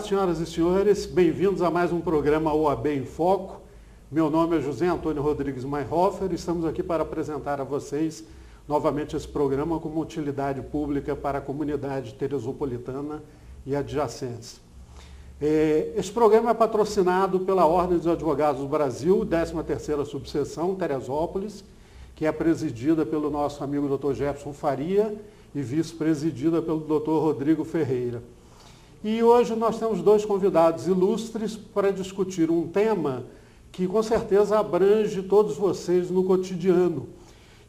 senhoras e senhores, bem-vindos a mais um programa OAB em Foco. Meu nome é José Antônio Rodrigues Mayhofer e estamos aqui para apresentar a vocês novamente esse programa como utilidade pública para a comunidade teresopolitana e adjacentes. Esse programa é patrocinado pela Ordem dos Advogados do Brasil, 13ª Subseção, Teresópolis, que é presidida pelo nosso amigo Dr. Jefferson Faria e vice-presidida pelo Dr. Rodrigo Ferreira. E hoje nós temos dois convidados ilustres para discutir um tema que com certeza abrange todos vocês no cotidiano.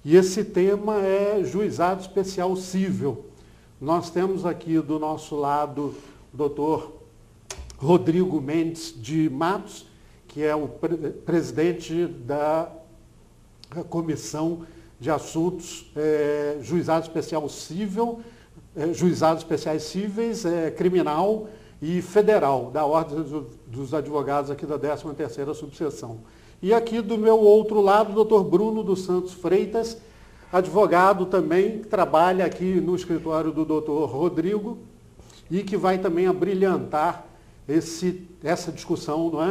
E esse tema é juizado especial cível. Nós temos aqui do nosso lado o Dr. Rodrigo Mendes de Matos, que é o presidente da Comissão de Assuntos Juizado Especial Cível, Juizados Especiais Cíveis, Criminal e Federal, da Ordem dos Advogados aqui da 13ª Subseção. E aqui do meu outro lado, o Dr. Bruno dos Santos Freitas, advogado também, que trabalha aqui no escritório do Dr. Rodrigo e que vai também abrilhantar essa discussão, não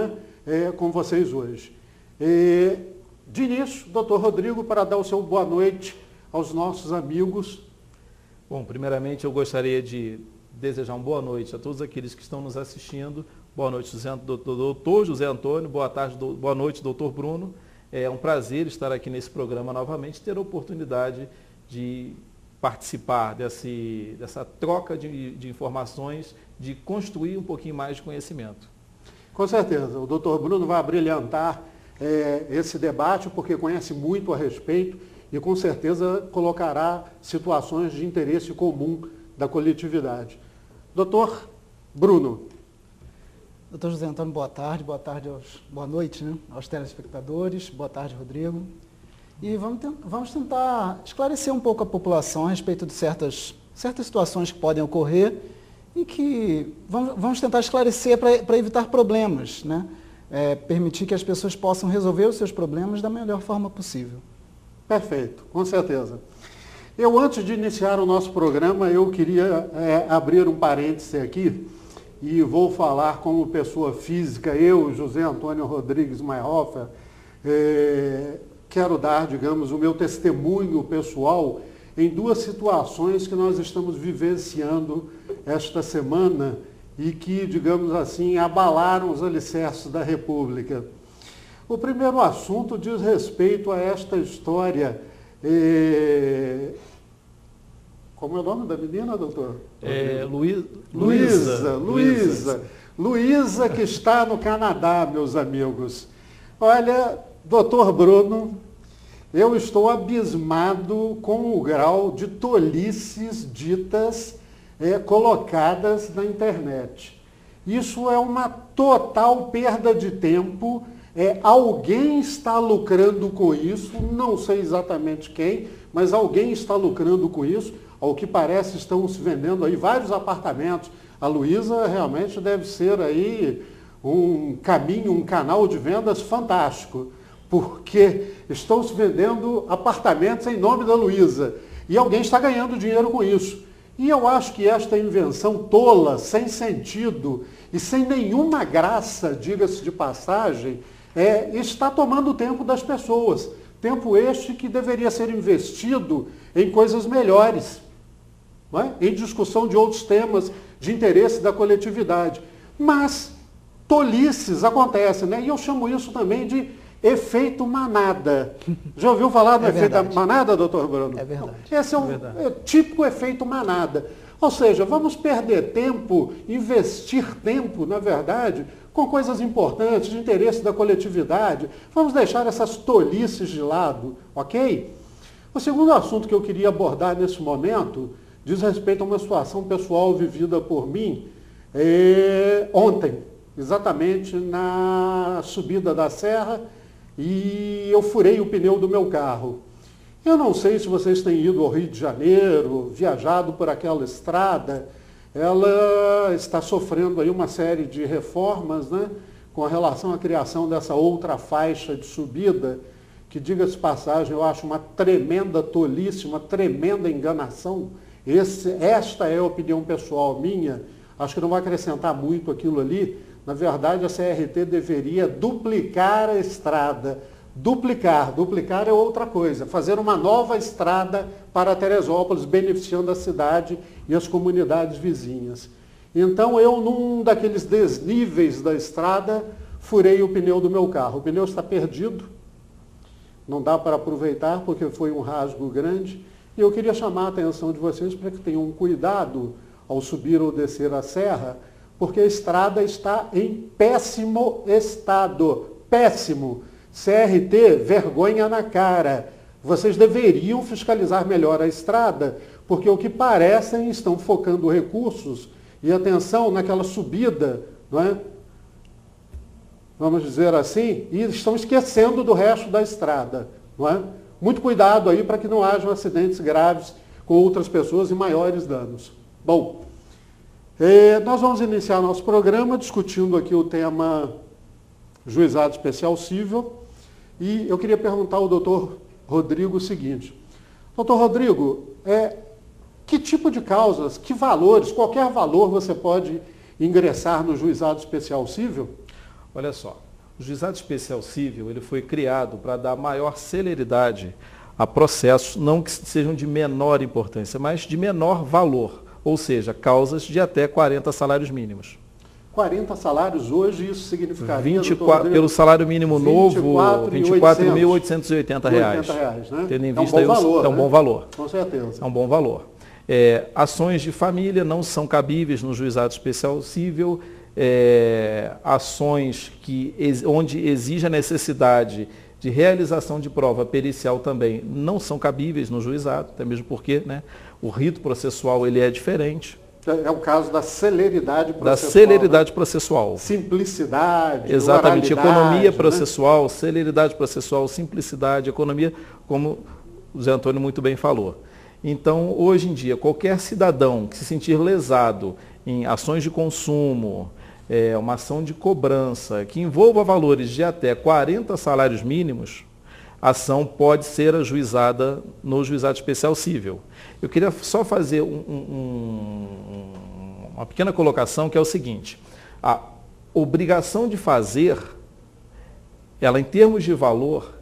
é, com vocês hoje. De início, Dr. Rodrigo, para dar o seu boa noite aos nossos amigos. Bom, primeiramente eu gostaria de desejar uma boa noite a todos aqueles que estão nos assistindo. Boa noite, doutor José Antônio, boa noite, doutor Bruno. É um prazer estar aqui nesse programa novamente, ter a oportunidade de participar dessa troca de informações, de construir um pouquinho mais de conhecimento. Com certeza, o doutor Bruno vai abrilhantar esse debate, porque conhece muito a respeito e com certeza colocará situações de interesse comum da coletividade. Doutor Bruno. Doutor José Antônio, boa noite, né, aos telespectadores, boa tarde, Rodrigo. E vamos tentar esclarecer um pouco a população a respeito de certas situações que podem ocorrer e que vamos tentar esclarecer para evitar problemas, né? Permitir que as pessoas possam resolver os seus problemas da melhor forma possível. Perfeito, com certeza. Antes de iniciar o nosso programa, eu queria abrir um parêntese aqui e vou falar como pessoa física, eu, José Antônio Rodrigues Mayhofer, quero dar, digamos, o meu testemunho pessoal em duas situações que nós estamos vivenciando esta semana e que, digamos assim, abalaram os alicerces da República. O primeiro assunto diz respeito a esta história. Como é o nome da menina, doutor? Luísa, que está no Canadá, meus amigos. Olha, doutor Bruno, eu estou abismado com o grau de tolices ditas colocadas na internet. Isso é uma total perda de tempo. Alguém está lucrando com isso, não sei exatamente quem, mas alguém está lucrando com isso. Ao que parece, estão se vendendo aí vários apartamentos. A Luísa realmente deve ser aí um canal de vendas fantástico, porque estão se vendendo apartamentos em nome da Luísa. E alguém está ganhando dinheiro com isso. E eu acho que esta invenção tola, sem sentido e sem nenhuma graça, diga-se de passagem, está tomando o tempo das pessoas. Tempo este que deveria ser investido em coisas melhores, não é? Em discussão de outros temas de interesse da coletividade. Mas tolices acontecem, né? E eu chamo isso também de efeito manada. Já ouviu falar do efeito manada, doutor Bruno? É verdade. Esse é um típico efeito manada. Ou seja, vamos perder tempo, investir tempo, na verdade, com coisas importantes, de interesse da coletividade. Vamos deixar essas tolices de lado, ok? O segundo assunto que eu queria abordar nesse momento diz respeito a uma situação pessoal vivida por mim ontem, exatamente na subida da serra, e eu furei o pneu do meu carro. Eu não sei se vocês têm ido ao Rio de Janeiro, viajado por aquela estrada. Ela está sofrendo aí uma série de reformas, né, com relação à criação dessa outra faixa de subida, que, diga-se de passagem, eu acho uma tremenda tolice, uma tremenda enganação. Esta é a opinião pessoal minha. acho que não vai acrescentar muito aquilo ali. Na verdade, a CRT deveria duplicar a estrada. Duplicar é outra coisa. Fazer uma nova estrada para Teresópolis, beneficiando a cidade e as comunidades vizinhas. Então, eu, num daqueles desníveis da estrada, furei o pneu do meu carro. O pneu está perdido, não dá para aproveitar porque foi um rasgo grande. E eu queria chamar a atenção de vocês para que tenham cuidado ao subir ou descer a serra, porque a estrada está em péssimo estado. Péssimo. CRT, vergonha na cara. Vocês deveriam fiscalizar melhor a estrada, porque o que parecem estão focando recursos e atenção naquela subida, não é? Vamos dizer assim, e estão esquecendo do resto da estrada, não é? Muito cuidado aí para que não hajam acidentes graves com outras pessoas e maiores danos. Bom, nós vamos iniciar nosso programa discutindo aqui o tema Juizado Especial Cível, e eu queria perguntar ao doutor Rodrigo o seguinte. Doutor Rodrigo, que tipo de causas, que valores, qualquer valor você pode ingressar no Juizado Especial Cível? Olha só, o Juizado Especial Cível ele foi criado para dar maior celeridade a processos, não que sejam de menor importância, mas de menor valor, ou seja, causas de até 40 salários mínimos. 40 salários hoje, isso significaria... Pelo salário mínimo novo, R$ 24.880. Né? Tendo em vista é um bom valor. Com certeza. É um bom valor. Ações de família não são cabíveis no Juizado Especial Cível, ações onde exige a necessidade de realização de prova pericial também não são cabíveis no juizado, até mesmo porque, né, o rito processual ele é diferente. É o caso da celeridade processual. Da celeridade processual. Simplicidade, exatamente, economia né? processual, celeridade processual, simplicidade, economia, como o Zé Antônio muito bem falou. Então, hoje em dia, qualquer cidadão que se sentir lesado em ações de consumo, uma ação de cobrança, que envolva valores de até 40 salários mínimos, a ação pode ser ajuizada no Juizado Especial Cível. Eu queria só fazer uma pequena colocação, que é o seguinte: a obrigação de fazer, ela em termos de valor,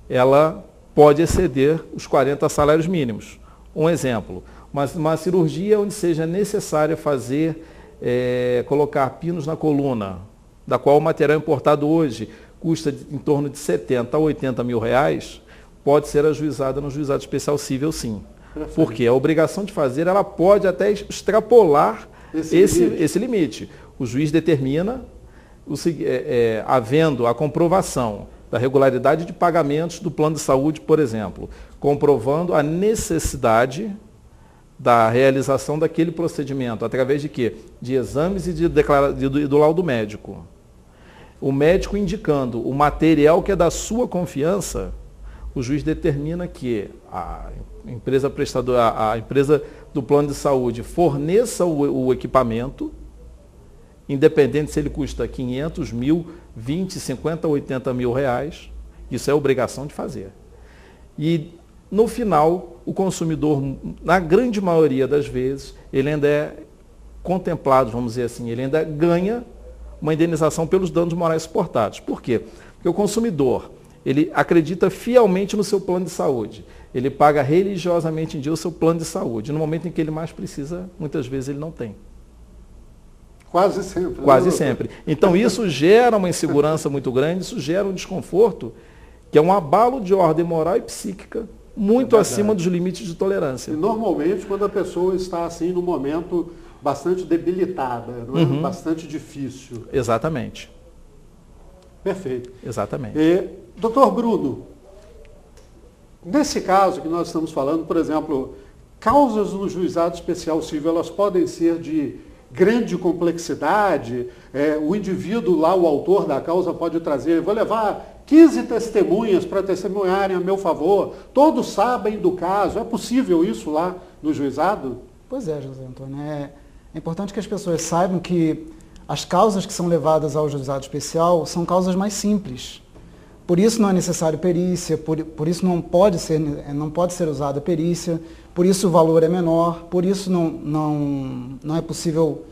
ela pode exceder os 40 salários mínimos. Um exemplo, uma cirurgia onde seja necessário colocar pinos na coluna, da qual o material importado hoje custa em torno de 70 a 80 mil reais, pode ser ajuizada no Juizado Especial Cível, sim. Porque a obrigação de fazer, ela pode até extrapolar esse limite. O juiz determina, havendo a comprovação da regularidade de pagamentos do plano de saúde, por exemplo, comprovando a necessidade da realização daquele procedimento, através de quê? De exames e do laudo médico. O médico indicando o material que é da sua confiança, o juiz determina que a empresa prestadora, a empresa do plano de saúde forneça o equipamento, independente se ele custa 500 mil, 20, 50, 80 mil reais, isso é obrigação de fazer. E no final, o consumidor, na grande maioria das vezes, ele ainda é contemplado, vamos dizer assim, ele ainda ganha uma indenização pelos danos morais suportados. Por quê? Porque o consumidor, ele acredita fielmente no seu plano de saúde. Ele paga religiosamente em dia o seu plano de saúde. No momento em que ele mais precisa, muitas vezes ele não tem. Quase sempre. Quase sempre. Então isso gera uma insegurança muito grande, isso gera um desconforto, que é um abalo de ordem moral e psíquica muito acima dos limites de tolerância. E normalmente quando a pessoa está assim num momento bastante debilitada, não é? Bastante difícil. Exatamente. Perfeito. Exatamente. Doutor Bruno, nesse caso que nós estamos falando, por exemplo, causas no Juizado Especial Cível, elas podem ser de grande complexidade, o indivíduo lá, o autor da causa pode trazer, vou levar 15 testemunhas para testemunharem a meu favor, todos sabem do caso, é possível isso lá no juizado? Pois é, José Antônio, é importante que as pessoas saibam que as causas que são levadas ao juizado especial são causas mais simples. Por isso não é necessário perícia, por isso não pode ser usada perícia, por isso o valor é menor, por isso não é possível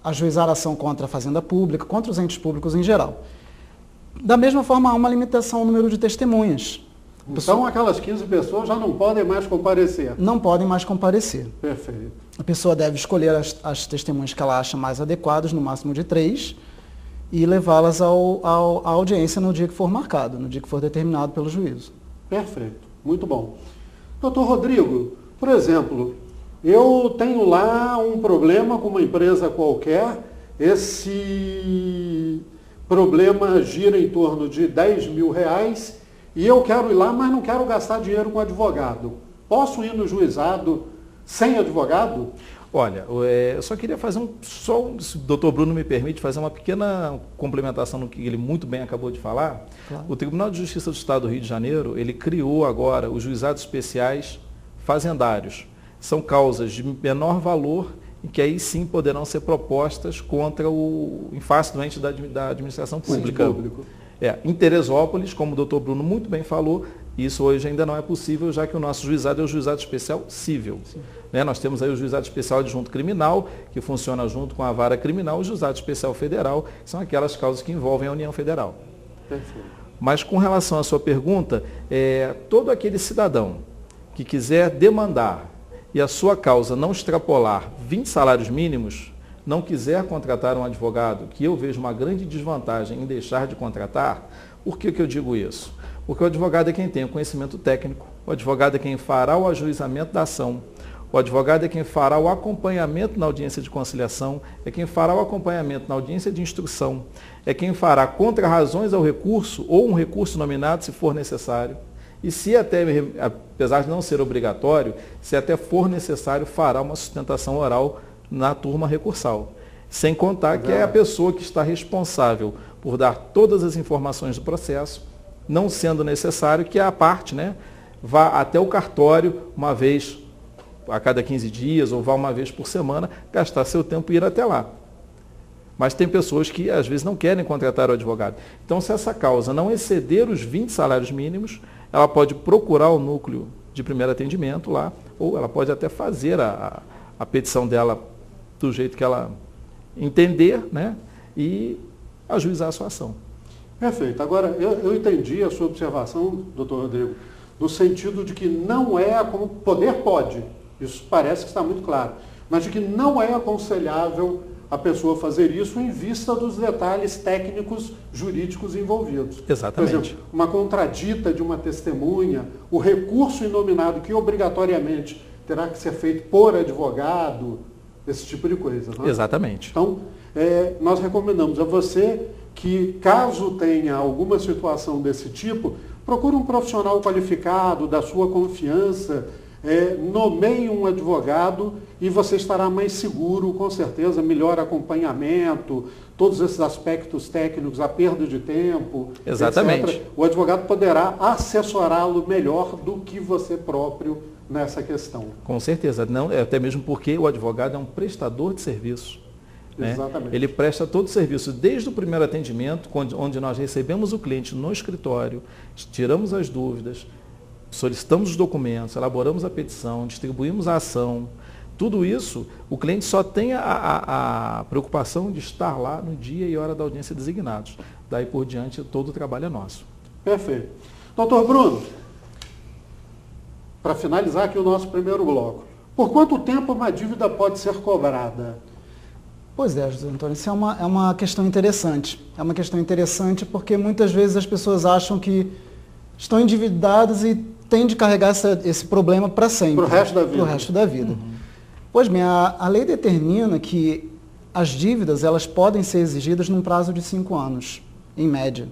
ajuizar ação contra a Fazenda Pública, contra os entes públicos em geral. Da mesma forma, há uma limitação ao número de testemunhas. Então, aquelas 15 pessoas já não podem mais comparecer. Não podem mais comparecer. Perfeito. A pessoa deve escolher as testemunhas que ela acha mais adequadas, no máximo de 3, e levá-las à audiência no dia que for marcado, no dia que for determinado pelo juízo. Perfeito. Muito bom. Doutor Rodrigo, por exemplo, eu tenho lá um problema com uma empresa qualquer, esse problema gira em torno de R$10.000 e eu quero ir lá, mas não quero gastar dinheiro com advogado. Posso ir no juizado sem advogado? Olha, eu só queria fazer se o doutor Bruno me permite, fazer uma pequena complementação no que ele muito bem acabou de falar. Claro. O Tribunal de Justiça do Estado do Rio de Janeiro, ele criou agora os juizados especiais fazendários. São causas de menor valor e que aí sim poderão ser propostas contra em face do ente da administração pública. Em Teresópolis, como o doutor Bruno muito bem falou, isso hoje ainda não é possível, já que o nosso juizado é o juizado especial civil. Nós temos aí o juizado especial adjunto criminal, que funciona junto com a vara criminal, o juizado especial federal, que são aquelas causas que envolvem a União Federal. Perfeito. Mas com relação à sua pergunta, todo aquele cidadão que quiser demandar e a sua causa não extrapolar 20 salários mínimos, não quiser contratar um advogado, que eu vejo uma grande desvantagem em deixar de contratar, por que eu digo isso? Porque o advogado é quem tem o conhecimento técnico, o advogado é quem fará o ajuizamento da ação, o advogado é quem fará o acompanhamento na audiência de conciliação, é quem fará o acompanhamento na audiência de instrução, é quem fará contrarrazões ao recurso ou um recurso nominado, se for necessário. E se até, apesar de não ser obrigatório, se até for necessário, fará uma sustentação oral na turma recursal. Sem contar que é a pessoa que está responsável por dar todas as informações do processo, não sendo necessário que a parte vá até o cartório uma vez a cada 15 dias ou vá uma vez por semana, gastar seu tempo e ir até lá. Mas tem pessoas que às vezes não querem contratar o advogado. Então, se essa causa não exceder os 20 salários mínimos, ela pode procurar o núcleo de primeiro atendimento lá, ou ela pode até fazer a petição dela do jeito que ela entender, e ajuizar a sua ação. Perfeito. Agora, eu entendi a sua observação, doutor Rodrigo, no sentido de que não é, como poder pode, isso parece que está muito claro, mas de que não é aconselhável a pessoa fazer isso em vista dos detalhes técnicos jurídicos envolvidos. Exatamente. Por exemplo, uma contradita de uma testemunha, o recurso inominado que obrigatoriamente terá que ser feito por advogado, esse tipo de coisa. Exatamente. Então, nós recomendamos a você que, caso tenha alguma situação desse tipo, procure um profissional qualificado, da sua confiança, nomeie um advogado e você estará mais seguro, com certeza, melhor acompanhamento, todos esses aspectos técnicos, a perda de tempo, exatamente, etc. O advogado poderá assessorá-lo melhor do que você próprio nessa questão. Com certeza, não, até mesmo porque o advogado é um prestador de serviço. Exatamente. Ele presta todo o serviço, desde o primeiro atendimento, onde nós recebemos o cliente no escritório, tiramos as dúvidas, solicitamos os documentos, elaboramos a petição, distribuímos a ação. Tudo isso, o cliente só tem a preocupação de estar lá no dia e hora da audiência designados. Daí por diante, todo o trabalho é nosso. Perfeito. Doutor Bruno, para finalizar aqui o nosso primeiro bloco, por quanto tempo uma dívida pode ser cobrada? Pois é, José Antônio, isso é uma questão interessante. É uma questão interessante porque muitas vezes as pessoas acham que estão endividadas e têm de carregar esse problema para sempre. Para o resto da vida. Para o resto da vida. Uhum. Pois bem, a lei determina que as dívidas elas podem ser exigidas num prazo de 5 anos, em média.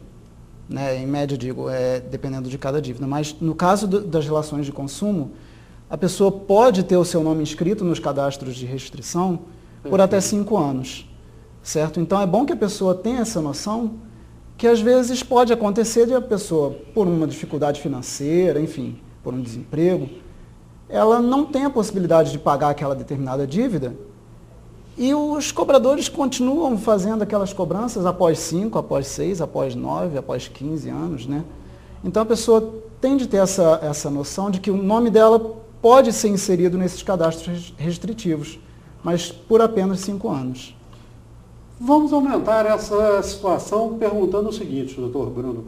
Em média, digo, dependendo de cada dívida. Mas no caso das relações de consumo, a pessoa pode ter o seu nome inscrito nos cadastros de restrição por até 5 anos, certo? Então é bom que a pessoa tenha essa noção que às vezes pode acontecer de a pessoa, por uma dificuldade financeira, enfim, por um desemprego, ela não tem a possibilidade de pagar aquela determinada dívida e os cobradores continuam fazendo aquelas cobranças após 5, após 6, após 9, após 15 anos, Então a pessoa tem de ter essa noção de que o nome dela pode ser inserido nesses cadastros restritivos, mas por apenas 5 anos. Vamos aumentar essa situação perguntando o seguinte, doutor Bruno.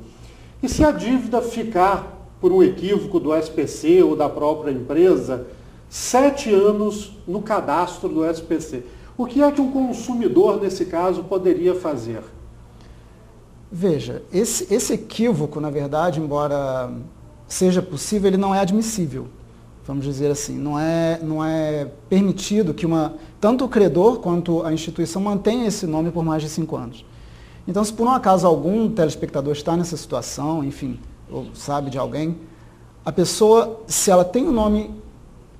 E se a dívida ficar, por um equívoco do SPC ou da própria empresa, 7 anos no cadastro do SPC? O que é que um consumidor, nesse caso, poderia fazer? Veja, esse equívoco, na verdade, embora seja possível, ele não é admissível. Vamos dizer assim, não é permitido que tanto o credor quanto a instituição mantenha esse nome por mais de 5 anos. Então, se por um acaso algum telespectador está nessa situação, enfim, ou sabe de alguém, a pessoa, se ela tem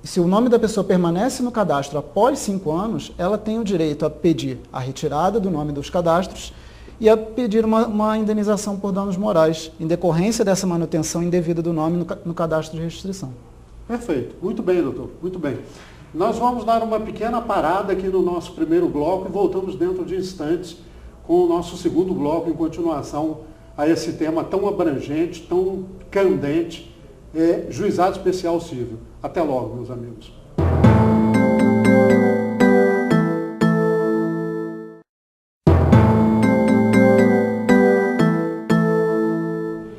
se o nome da pessoa permanece no cadastro após 5 anos, ela tem o direito a pedir a retirada do nome dos cadastros e a pedir uma indenização por danos morais, em decorrência dessa manutenção indevida do nome no cadastro de restrição. Perfeito. Muito bem, doutor. Muito bem. Nós vamos dar uma pequena parada aqui no nosso primeiro bloco e voltamos dentro de instantes com o nosso segundo bloco em continuação a esse tema tão abrangente, tão candente, Juizado Especial Cível. Até logo, meus amigos.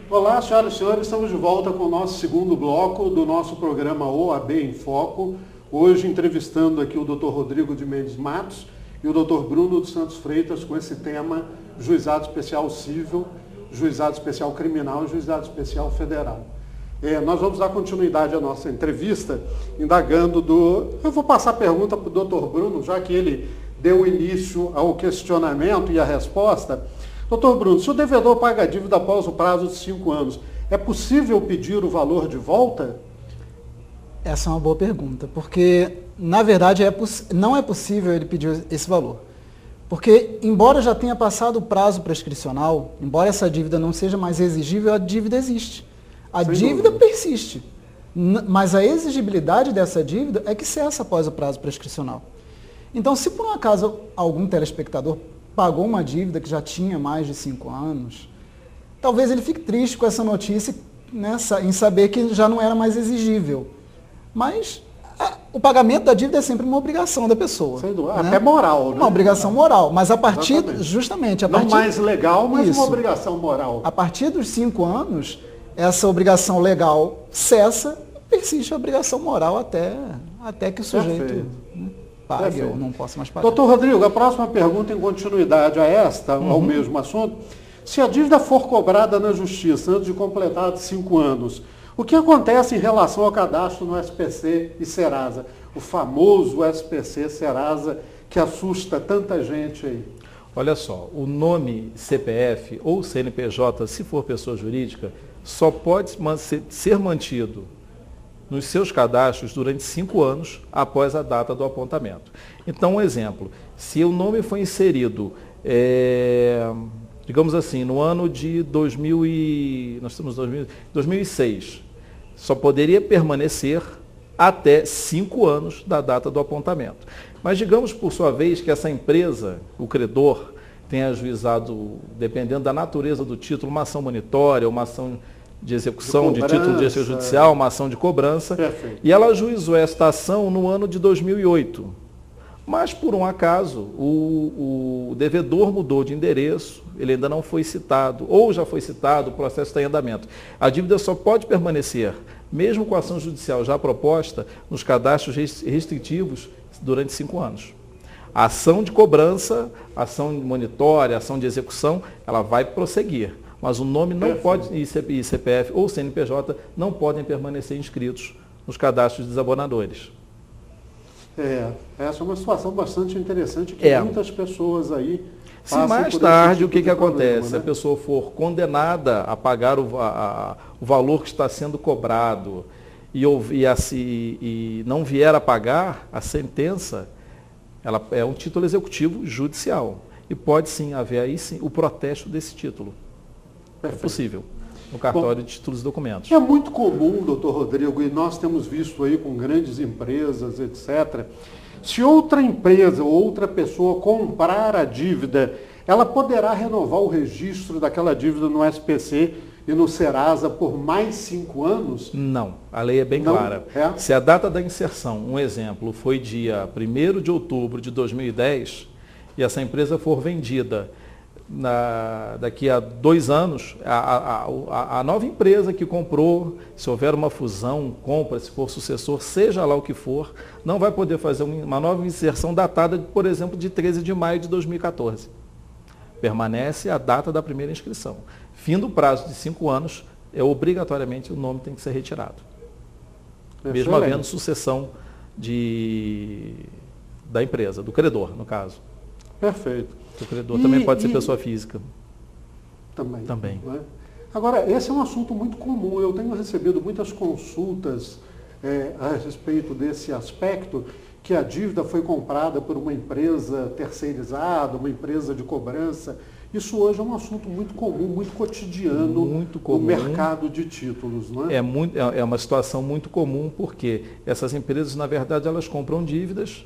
Olá, senhoras e senhores, estamos de volta com o nosso segundo bloco do nosso programa OAB em Foco. Hoje entrevistando aqui o Dr. Rodrigo de Mendes Matos e o Dr. Bruno dos Santos Freitas com esse tema Juizado Especial Cível, Juizado Especial Criminal e Juizado Especial Federal. Nós vamos dar continuidade à nossa entrevista, indagando Eu vou passar a pergunta para o Dr. Bruno, já que ele deu início ao questionamento e à resposta. Doutor Bruno, se o devedor paga a dívida após o prazo de 5 anos, é possível pedir o valor de volta? Essa é uma boa pergunta, porque, na verdade, não é possível ele pedir esse valor. Porque, embora já tenha passado o prazo prescricional, embora essa dívida não seja mais exigível, a dívida existe. A dívida persiste, mas a exigibilidade dessa dívida é que cessa após o prazo prescricional. Então, se por um acaso algum telespectador pagou uma dívida que já tinha mais de 5 anos, talvez ele fique triste com essa notícia, né, em saber que já não era mais exigível. Mas o pagamento da dívida é sempre uma obrigação da pessoa. Sem dúvida, né? até moral. Né? Uma obrigação moral, mas a partir, Não mais legal, mas uma obrigação moral. A partir dos 5 anos, essa obrigação legal cessa, persiste a obrigação moral até que o sujeito pague ou não possa mais pagar. Doutor Rodrigo, a próxima pergunta em continuidade a esta, ao mesmo assunto. Se a dívida for cobrada na justiça antes de completar 5 anos, o que acontece em relação ao cadastro no SPC e Serasa? O famoso SPC Serasa que assusta tanta gente aí. Olha só, o nome CPF ou CNPJ, se for pessoa jurídica, só pode ser mantido nos seus cadastros durante 5 anos após a data do apontamento. Então, um exemplo, se o nome foi inserido, digamos assim, no ano de 2006, só poderia permanecer até 5 anos da data do apontamento. Mas digamos, por sua vez, que essa empresa, o credor, tenha ajuizado, dependendo da natureza do título, uma ação monitória, uma ação de execução de título de extrajudicial, uma ação de cobrança. Perfeito. E ela ajuizou esta ação no ano de 2008. Mas, por um acaso, o devedor mudou de endereço, ele ainda não foi citado, ou já foi citado, o processo está em andamento. A dívida só pode permanecer, mesmo com a ação judicial já proposta, nos cadastros restritivos durante 5 anos. A ação de cobrança, a ação monitória, a ação de execução, ela vai prosseguir. Mas o nome não pode, e CPF ou CNPJ não podem permanecer inscritos nos cadastros dos desabonadores. Essa é uma situação bastante interessante que muitas pessoas aí passam. Se mais tarde, o que acontece? Se a pessoa for condenada a pagar o valor que está sendo cobrado e não vier a pagar, a sentença, ela é um título executivo judicial. E pode sim haver aí sim o protesto desse título. Perfeito. É possível, no cartório de títulos e documentos. É muito comum, doutor Rodrigo, e nós temos visto aí com grandes empresas, etc. Se outra empresa ou outra pessoa comprar a dívida, ela poderá renovar o registro daquela dívida no SPC e no Serasa por mais 5 anos? Não, a lei é bem clara. Se a data da inserção, um exemplo, foi dia 1º de outubro de 2010, e essa empresa for vendida daqui a 2 anos, a nova empresa que comprou, se houver uma fusão, compra, se for sucessor, seja lá o que for, não vai poder fazer uma nova inserção datada, por exemplo, de 13 de maio de 2014. Permanece a data da primeira inscrição. Fim do prazo de 5 anos, obrigatoriamente o nome tem que ser retirado. Mesmo havendo sucessão da empresa, do credor, no caso. Perfeito. O credor também pode ser pessoa física. Também. Né? Agora, esse é um assunto muito comum. Eu tenho recebido muitas consultas a respeito desse aspecto, que a dívida foi comprada por uma empresa terceirizada, uma empresa de cobrança. Isso hoje é um assunto muito comum, muito cotidiano no mercado de títulos. Não é? É uma situação muito comum, porque essas empresas, na verdade, elas compram dívidas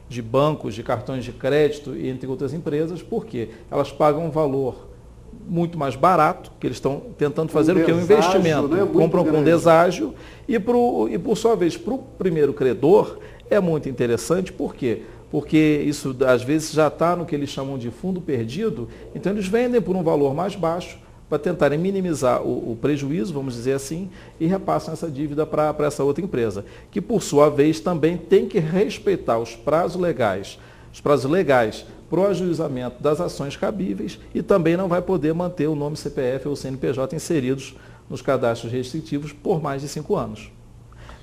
de bancos, de cartões de crédito, entre outras empresas, porque elas pagam um valor muito mais barato, que eles estão tentando fazer o que? Um investimento. Né? Compram com deságio e por sua vez, para o primeiro credor, é muito interessante, por quê? Porque isso às vezes já está no que eles chamam de fundo perdido, então eles vendem por um valor mais baixo, para tentarem minimizar o prejuízo, vamos dizer assim, e repassam essa dívida para essa outra empresa, que por sua vez também tem que respeitar os prazos legais para o ajuizamento das ações cabíveis e também não vai poder manter o nome CPF ou CNPJ inseridos nos cadastros restritivos por mais de 5 anos.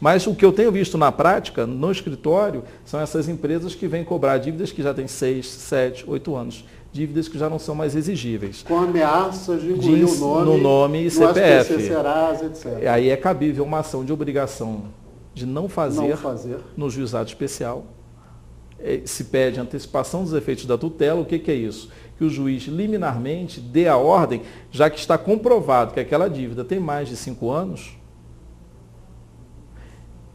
Mas o que eu tenho visto na prática, no escritório, são essas empresas que vêm cobrar dívidas que já têm 6, 7, 8 anos. Dívidas que já não são mais exigíveis. Com ameaças de incluir o nome no nome e CPF. SPC, Serasa, etc. Aí é cabível uma ação de obrigação de não fazer no juizado especial. Se pede antecipação dos efeitos da tutela. O que é isso? Que o juiz liminarmente dê a ordem, já que está comprovado que aquela dívida tem mais de 5 anos,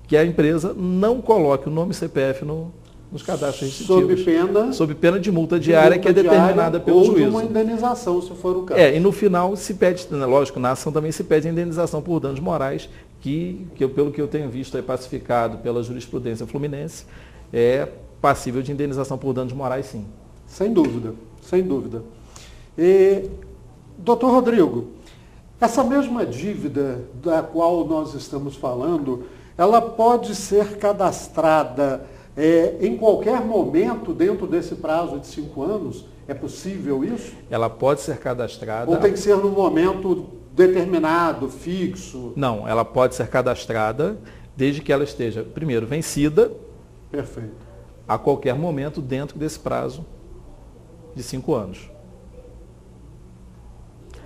que a empresa não coloque o nome CPF nos cadastros restritivos. Sob pena de multa diária que é determinada pelo juízo. Ou de uma indenização, se for o caso. E no final se pede, lógico, na ação também se pede indenização por danos morais, que pelo que eu tenho visto, é pacificado pela jurisprudência fluminense, é passível de indenização por danos morais, sim. Sem dúvida, sem dúvida. Doutor Rodrigo, essa mesma dívida da qual nós estamos falando, ela pode ser cadastrada em qualquer momento dentro desse prazo de 5 anos? É possível isso? Ela pode ser cadastrada. Ou tem que ser num momento determinado, fixo? Não, ela pode ser cadastrada desde que ela esteja, primeiro, vencida. Perfeito. A qualquer momento dentro desse prazo de 5 anos.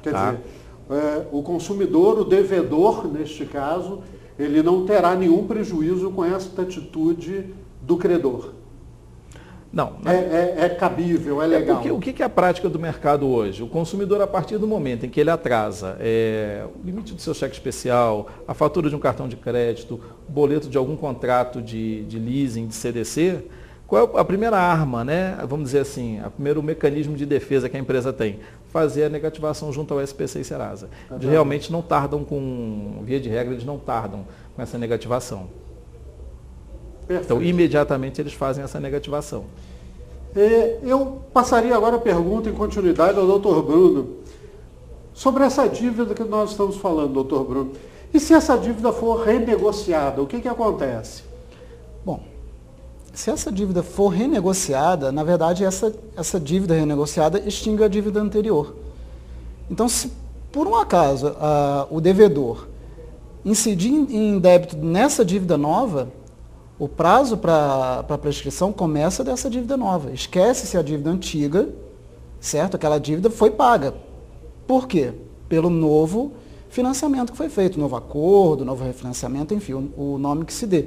Quer dizer, o consumidor, o devedor, neste caso, ele não terá nenhum prejuízo com esta atitude do credor. Não. É cabível, é legal. O que é a prática do mercado hoje? O consumidor, a partir do momento em que ele atrasa o limite do seu cheque especial, a fatura de um cartão de crédito, o boleto de algum contrato de leasing, de CDC, qual é a primeira arma, né? Vamos dizer assim, o primeiro mecanismo de defesa que a empresa tem? Fazer a negativação junto ao SPC e Serasa. Eles realmente não tardam via de regra, eles não tardam com essa negativação. Perfeito. Então, imediatamente eles fazem essa negativação. Eu passaria agora a pergunta em continuidade ao doutor Bruno. Sobre essa dívida que nós estamos falando, doutor Bruno. E se essa dívida for renegociada, o que acontece? Bom, se essa dívida for renegociada, na verdade essa dívida renegociada extingue a dívida anterior. Então, se por um acaso o devedor incidir em débito nessa dívida nova, o prazo para a prescrição começa dessa dívida nova. Esquece-se a dívida antiga, certo? Aquela dívida foi paga. Por quê? Pelo novo financiamento que foi feito, novo acordo, novo refinanciamento, enfim, o nome que se dê.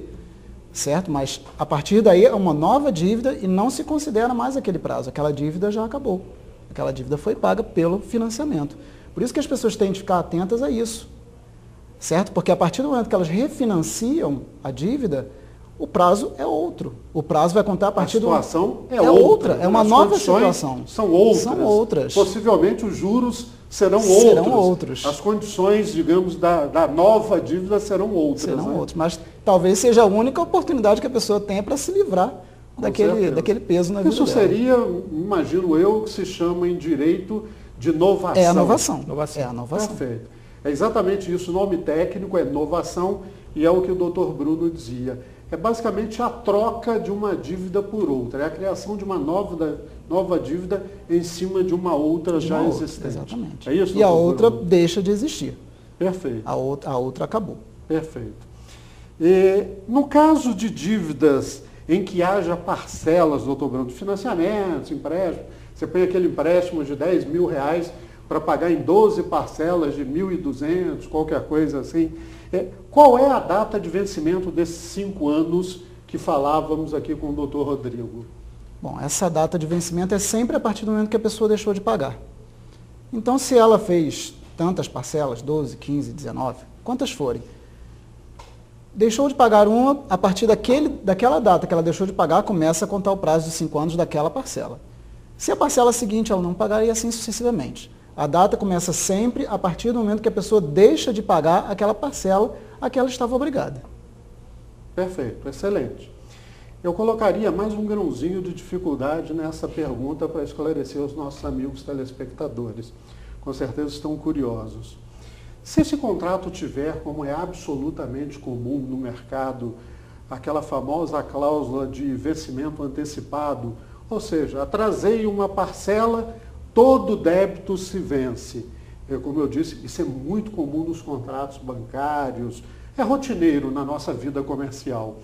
Certo? Mas a partir daí é uma nova dívida e não se considera mais aquele prazo. Aquela dívida já acabou. Aquela dívida foi paga pelo financiamento. Por isso que as pessoas têm de ficar atentas a isso. Certo? Porque a partir do momento que elas refinanciam a dívida, o prazo é outro. O prazo vai contar a partir do... A situação é outra. É uma nova situação. São outras. São outras. Possivelmente os juros serão outros. As condições, digamos, da nova dívida serão outras. Serão outras. Mas talvez seja a única oportunidade que a pessoa tenha para se livrar daquele peso na vida Isso dela. seria, imagino eu, que se chama em direito de novação. É a inovação. Inovação. É a inovação. Perfeito. É exatamente isso. O nome técnico é inovação e é o que o Dr. Bruno dizia. É basicamente a troca de uma dívida por outra. É a criação de uma nova dívida em cima de uma outra já existente. Exatamente. É isso, e a Dr. outra Bruno? deixa de existir. Perfeito. A outra acabou. Perfeito. E, no caso de dívidas em que haja parcelas, doutor Bruno, de financiamentos, empréstimos, você põe aquele empréstimo de R$10.000 para pagar em 12 parcelas de 1.200, qualquer coisa assim. Qual é a data de vencimento desses 5 anos que falávamos aqui com o doutor Rodrigo? Bom, essa data de vencimento é sempre a partir do momento que a pessoa deixou de pagar. Então, se ela fez tantas parcelas, 12, 15, 19, quantas forem, deixou de pagar uma, a partir daquela data que ela deixou de pagar, começa a contar o prazo de 5 anos daquela parcela. Se a parcela seguinte ela não pagar, e assim sucessivamente. A data começa sempre a partir do momento que a pessoa deixa de pagar aquela parcela a que ela estava obrigada. Perfeito, excelente. Eu colocaria mais um grãozinho de dificuldade nessa pergunta para esclarecer os nossos amigos telespectadores. Com certeza estão curiosos. Se esse contrato tiver, como é absolutamente comum no mercado, aquela famosa cláusula de vencimento antecipado, ou seja, atrasei uma parcela, todo débito se vence. Como eu disse, isso é muito comum nos contratos bancários, é rotineiro na nossa vida comercial.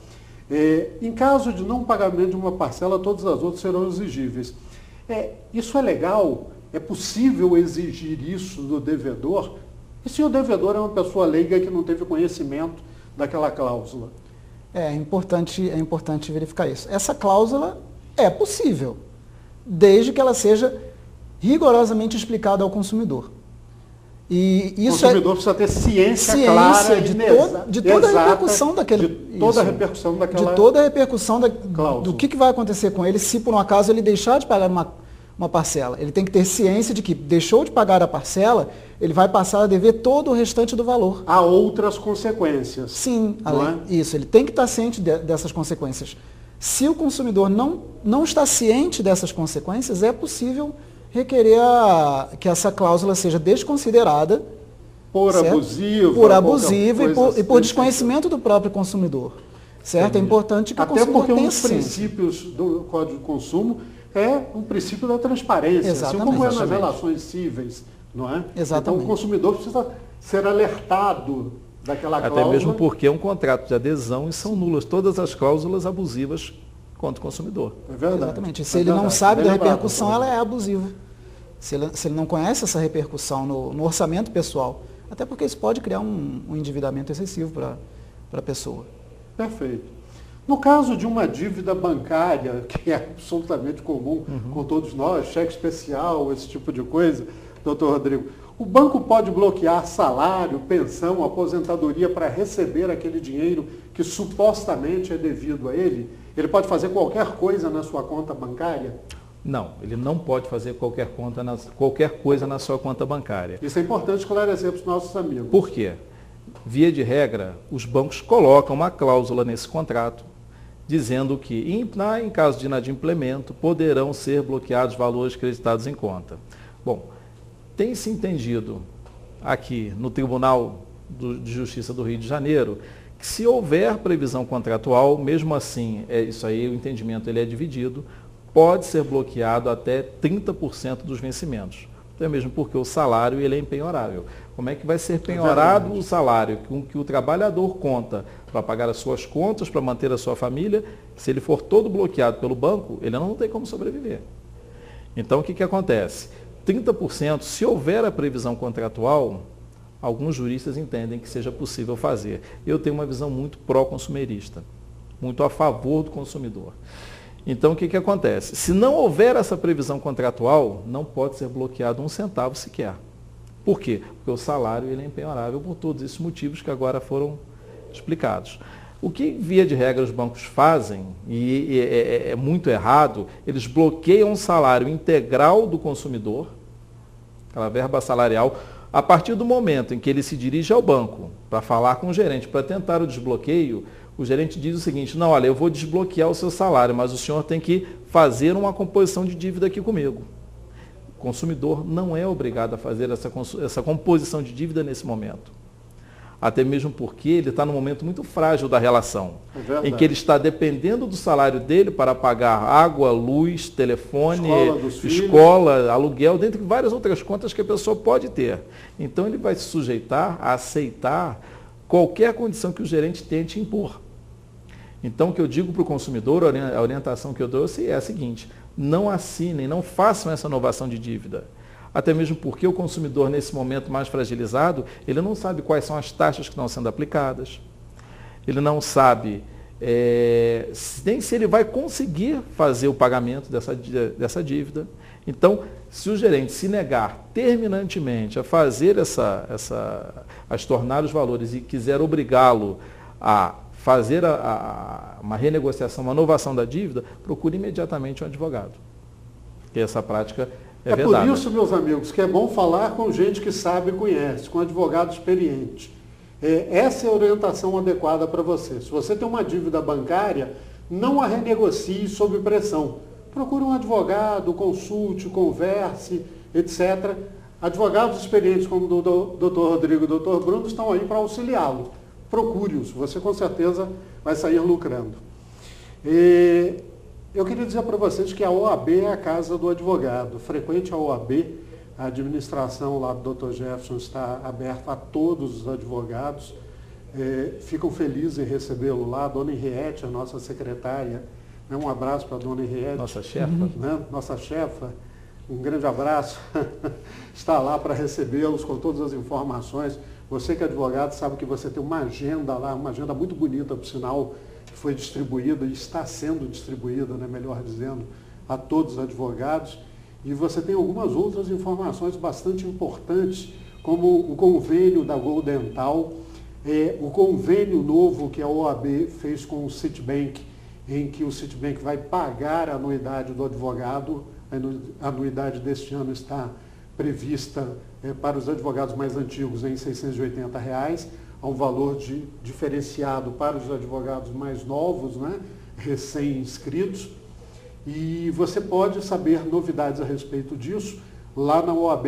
Em caso de não pagamento de uma parcela, todas as outras serão exigíveis. Isso é legal? É possível exigir isso do devedor? E se o devedor é uma pessoa leiga que não teve conhecimento daquela cláusula? É importante verificar isso. Essa cláusula é possível, desde que ela seja rigorosamente explicada ao consumidor. E isso o consumidor precisa ter ciência clara de toda a repercussão daquele. De toda a repercussão daquela. De toda a repercussão do que vai acontecer com ele se por um acaso ele deixar de pagar uma parcela. Ele tem que ter ciência de que deixou de pagar a parcela, ele vai passar a dever todo o restante do valor. Há outras consequências. Sim, isso. Ele tem que estar ciente dessas consequências. Se o consumidor não está ciente dessas consequências, é possível requerer que essa cláusula seja desconsiderada por abusiva e por desconhecimento do próprio consumidor. Certo? É importante que o consumidor tenha um dos princípios do Código de Consumo é o princípio da transparência, assim como é nas relações cíveis, não é? Exatamente. Então o consumidor precisa ser alertado daquela cláusula. Até mesmo porque é um contrato de adesão e são nulas todas as cláusulas abusivas contra o consumidor. É verdade. Exatamente. Se ele não sabe da repercussão, ela é abusiva. Se ele não conhece essa repercussão no orçamento pessoal, até porque isso pode criar um endividamento excessivo para a pessoa. Perfeito. No caso de uma dívida bancária, que é absolutamente comum com todos nós, cheque especial, esse tipo de coisa, doutor Rodrigo, o banco pode bloquear salário, pensão, aposentadoria para receber aquele dinheiro que supostamente é devido a ele? Ele pode fazer qualquer coisa na sua conta bancária? Não, ele não pode fazer qualquer coisa na sua conta bancária. Isso é importante esclarecer para os nossos amigos. Por quê? Via de regra, os bancos colocam uma cláusula nesse contrato, dizendo que, em caso de inadimplemento, poderão ser bloqueados valores creditados em conta. Bom, tem se entendido aqui no Tribunal de Justiça do Rio de Janeiro que se houver previsão contratual, mesmo assim, isso aí, o entendimento ele é dividido, pode ser bloqueado até 30% dos vencimentos. Até mesmo porque o salário ele é empenhorável. Como é que vai ser penhorado o salário com que o trabalhador conta para pagar as suas contas, para manter a sua família? Se ele for todo bloqueado pelo banco, ele não tem como sobreviver. Então, o que acontece? 30%, se houver a previsão contratual, alguns juristas entendem que seja possível fazer. Eu tenho uma visão muito pró-consumerista, muito a favor do consumidor. Então, o que acontece? Se não houver essa previsão contratual, não pode ser bloqueado um centavo sequer. Por quê? Porque o salário ele é empenhorável por todos esses motivos que agora foram explicados. O que, via de regra, os bancos fazem, e é muito errado, eles bloqueiam o salário integral do consumidor, aquela verba salarial, a partir do momento em que ele se dirige ao banco para falar com o gerente, para tentar o desbloqueio, o gerente diz o seguinte: não, olha, eu vou desbloquear o seu salário, mas o senhor tem que fazer uma composição de dívida aqui comigo. O consumidor não é obrigado a fazer essa composição de dívida nesse momento. Até mesmo porque ele está num momento muito frágil da relação, em que ele está dependendo do salário dele para pagar água, luz, telefone, escola, aluguel, dentre várias outras contas que a pessoa pode ter. Então ele vai se sujeitar a aceitar qualquer condição que o gerente tente impor. Então o que eu digo para o consumidor, a orientação que eu trouxe é a seguinte: não assinem, não façam essa novação de dívida. Até mesmo porque o consumidor, nesse momento mais fragilizado, ele não sabe quais são as taxas que estão sendo aplicadas. Ele não sabe nem se ele vai conseguir fazer o pagamento dessa dívida. Então, se o gerente se negar terminantemente a fazer a tornar os valores e quiser obrigá-lo a fazer uma renegociação, uma novação da dívida, procure imediatamente um advogado. Porque essa prática é vedada. Por isso, meus amigos, que é bom falar com gente que sabe e conhece, com advogado experiente. Essa é a orientação adequada para você. Se você tem uma dívida bancária, não a renegocie sob pressão. Procure um advogado, consulte, converse, etc. Advogados experientes como o Dr. Rodrigo e o Dr. Bruno estão aí para auxiliá-lo. Procure-os, você com certeza vai sair lucrando. Eu queria dizer para vocês que a OAB é a casa do advogado. Frequente a OAB, a administração lá do Dr. Jefferson está aberta a todos os advogados. Ficam felizes em recebê-lo lá. A dona Henriette, a nossa secretária, um abraço para a dona Henriette. Nossa chefa. Nossa chefa, um grande abraço. Está lá para recebê-los com todas as informações. Você que é advogado sabe que você tem uma agenda lá, uma agenda muito bonita, por sinal, que foi distribuída e está sendo distribuída, melhor dizendo, a todos os advogados. E você tem algumas outras informações bastante importantes, como o convênio da Gol Dental, o convênio novo que a OAB fez com o Citibank, em que o Citibank vai pagar a anuidade do advogado. A anuidade deste ano está prevista para os advogados mais antigos em R$ 680, a um valor diferenciado para os advogados mais novos, recém-inscritos. E você pode saber novidades a respeito disso lá na OAB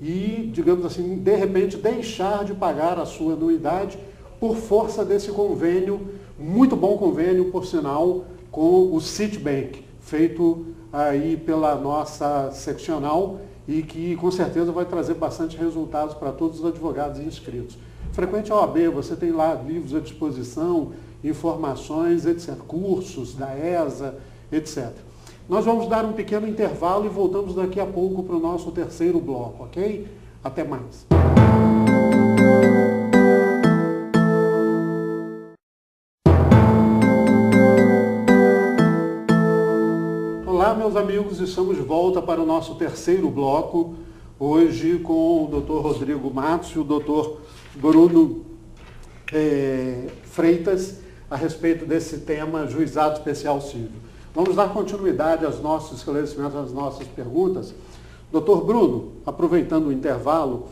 e, digamos assim, de repente deixar de pagar a sua anuidade por força desse convênio, muito bom convênio, por sinal, com o Citibank, feito aí pela nossa seccional e que com certeza vai trazer bastante resultados para todos os advogados inscritos. Frequente a OAB, você tem lá livros à disposição, informações, etc., cursos da ESA, etc. Nós vamos dar um pequeno intervalo e voltamos daqui a pouco para o nosso terceiro bloco, ok? Até mais. Olá, meus amigos, estamos de volta para o nosso terceiro bloco, hoje com o Dr. Rodrigo Matos e o Dr. Bruno Freitas, a respeito desse tema Juizado Especial Civil. Vamos dar continuidade aos nossos esclarecimentos, às nossas perguntas. Doutor Bruno, aproveitando o intervalo,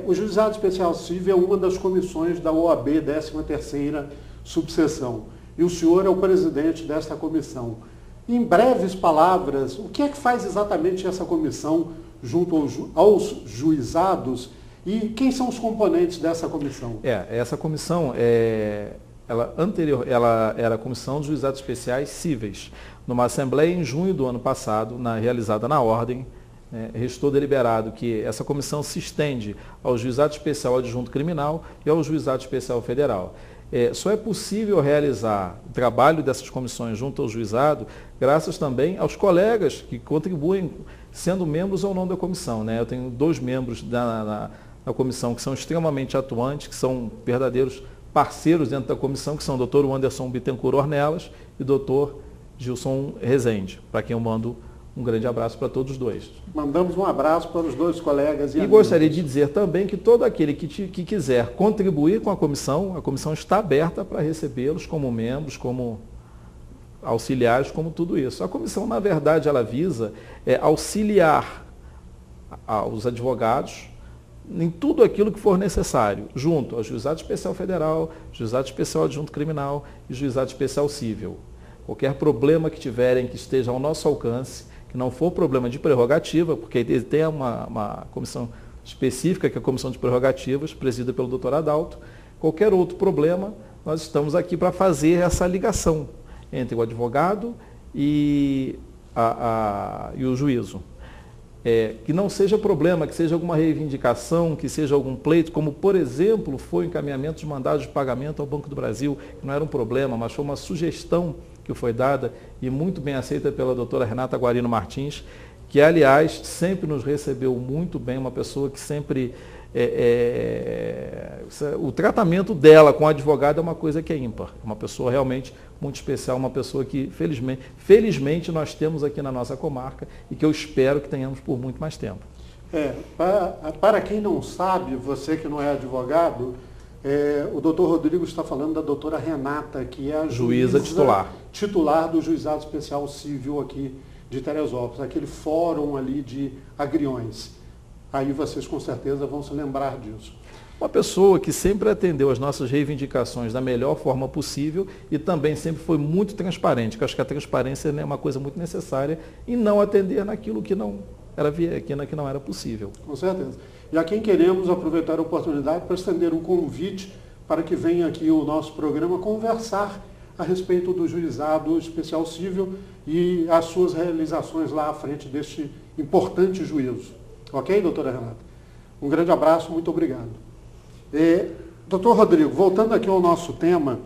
o Juizado Especial Civil é uma das comissões da OAB 13ª subseção, e o senhor é o presidente desta comissão. Em breves palavras, o que é que faz exatamente essa comissão junto aos juizados e quem são os componentes dessa comissão? Essa comissão, ela era a Comissão dos Juizados Especiais Cíveis. Numa assembleia em junho do ano passado, realizada na ordem, restou deliberado que essa comissão se estende ao Juizado Especial Adjunto Criminal e ao Juizado Especial Federal. Só é possível realizar o trabalho dessas comissões junto ao juizado graças também aos colegas que contribuem sendo membros ou não da comissão. Eu tenho 2 membros na comissão que são extremamente atuantes, que são verdadeiros parceiros dentro da comissão, que são o Dr. Anderson Bittencourt Ornelas e o Dr. Gilson Rezende, para quem eu mando um grande abraço para todos os 2. Mandamos um abraço para os 2 colegas. E gostaria de dizer também que todo aquele que quiser contribuir com a comissão está aberta para recebê-los como membros, como auxiliares, como tudo isso. A comissão, na verdade, ela visa auxiliar os advogados em tudo aquilo que for necessário, junto ao Juizado Especial Federal, Juizado Especial Adjunto Criminal e Juizado Especial Cível. Qualquer problema que tiverem que esteja ao nosso alcance, que não for problema de prerrogativa, porque tem uma comissão específica, que é a Comissão de Prerrogativas, presidida pelo Dr. Adalto, qualquer outro problema, nós estamos aqui para fazer essa ligação entre o advogado e o juízo. Que não seja problema, que seja alguma reivindicação, que seja algum pleito, como, por exemplo, foi o encaminhamento de mandados de pagamento ao Banco do Brasil, que não era um problema, mas foi uma sugestão que foi dada e muito bem aceita pela doutora Renata Guarino Martins, que, aliás, sempre nos recebeu muito bem, uma pessoa que sempre... o tratamento dela com a advogada é uma coisa que é ímpar. É uma pessoa realmente muito especial, uma pessoa que, felizmente, nós temos aqui na nossa comarca e que eu espero que tenhamos por muito mais tempo. Para quem não sabe, você que não é advogado, o doutor Rodrigo está falando da doutora Renata, que é a juíza titular do Juizado Especial Cível aqui de Teresópolis, aquele fórum ali de agriões. Aí vocês com certeza vão se lembrar disso. Uma pessoa que sempre atendeu as nossas reivindicações da melhor forma possível e também sempre foi muito transparente, que eu acho que a transparência é uma coisa muito necessária e não atender naquilo que não era possível. Com certeza. E a quem queremos aproveitar a oportunidade para estender um convite para que venha aqui o nosso programa conversar a respeito do Juizado Especial Cível e as suas realizações lá à frente deste importante juízo. Ok, doutora Renata? Um grande abraço, muito obrigado. Doutor Rodrigo, voltando aqui ao nosso tema,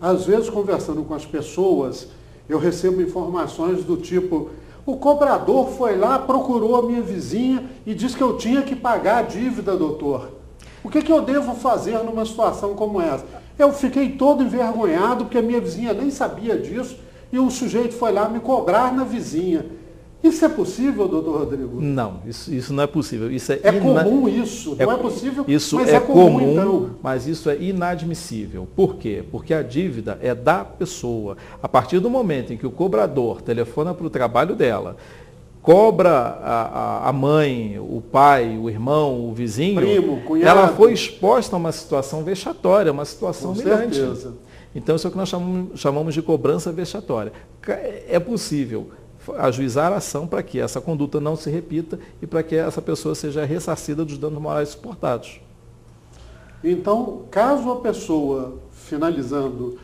às vezes conversando com as pessoas, eu recebo informações do tipo, o cobrador foi lá, procurou a minha vizinha e disse que eu tinha que pagar a dívida, doutor. O que eu devo fazer numa situação como essa? Eu fiquei todo envergonhado porque a minha vizinha nem sabia disso e o sujeito foi lá me cobrar na vizinha. Isso é possível, doutor Rodrigo? Não, isso não é possível. Isso comum isso, não é possível, isso mas é comum então. Mas isso é inadmissível. Por quê? Porque a dívida é da pessoa. A partir do momento em que o cobrador telefona para o trabalho dela, cobra a mãe, o pai, o irmão, o vizinho, primo, cunhado, ela foi exposta a uma situação vexatória, uma situação humilhante. Certeza. Então isso é o que nós chamamos de cobrança vexatória. É possível ajuizar a ação para que essa conduta não se repita e para que essa pessoa seja ressarcida dos danos morais suportados. Então, caso a pessoa, finalizando,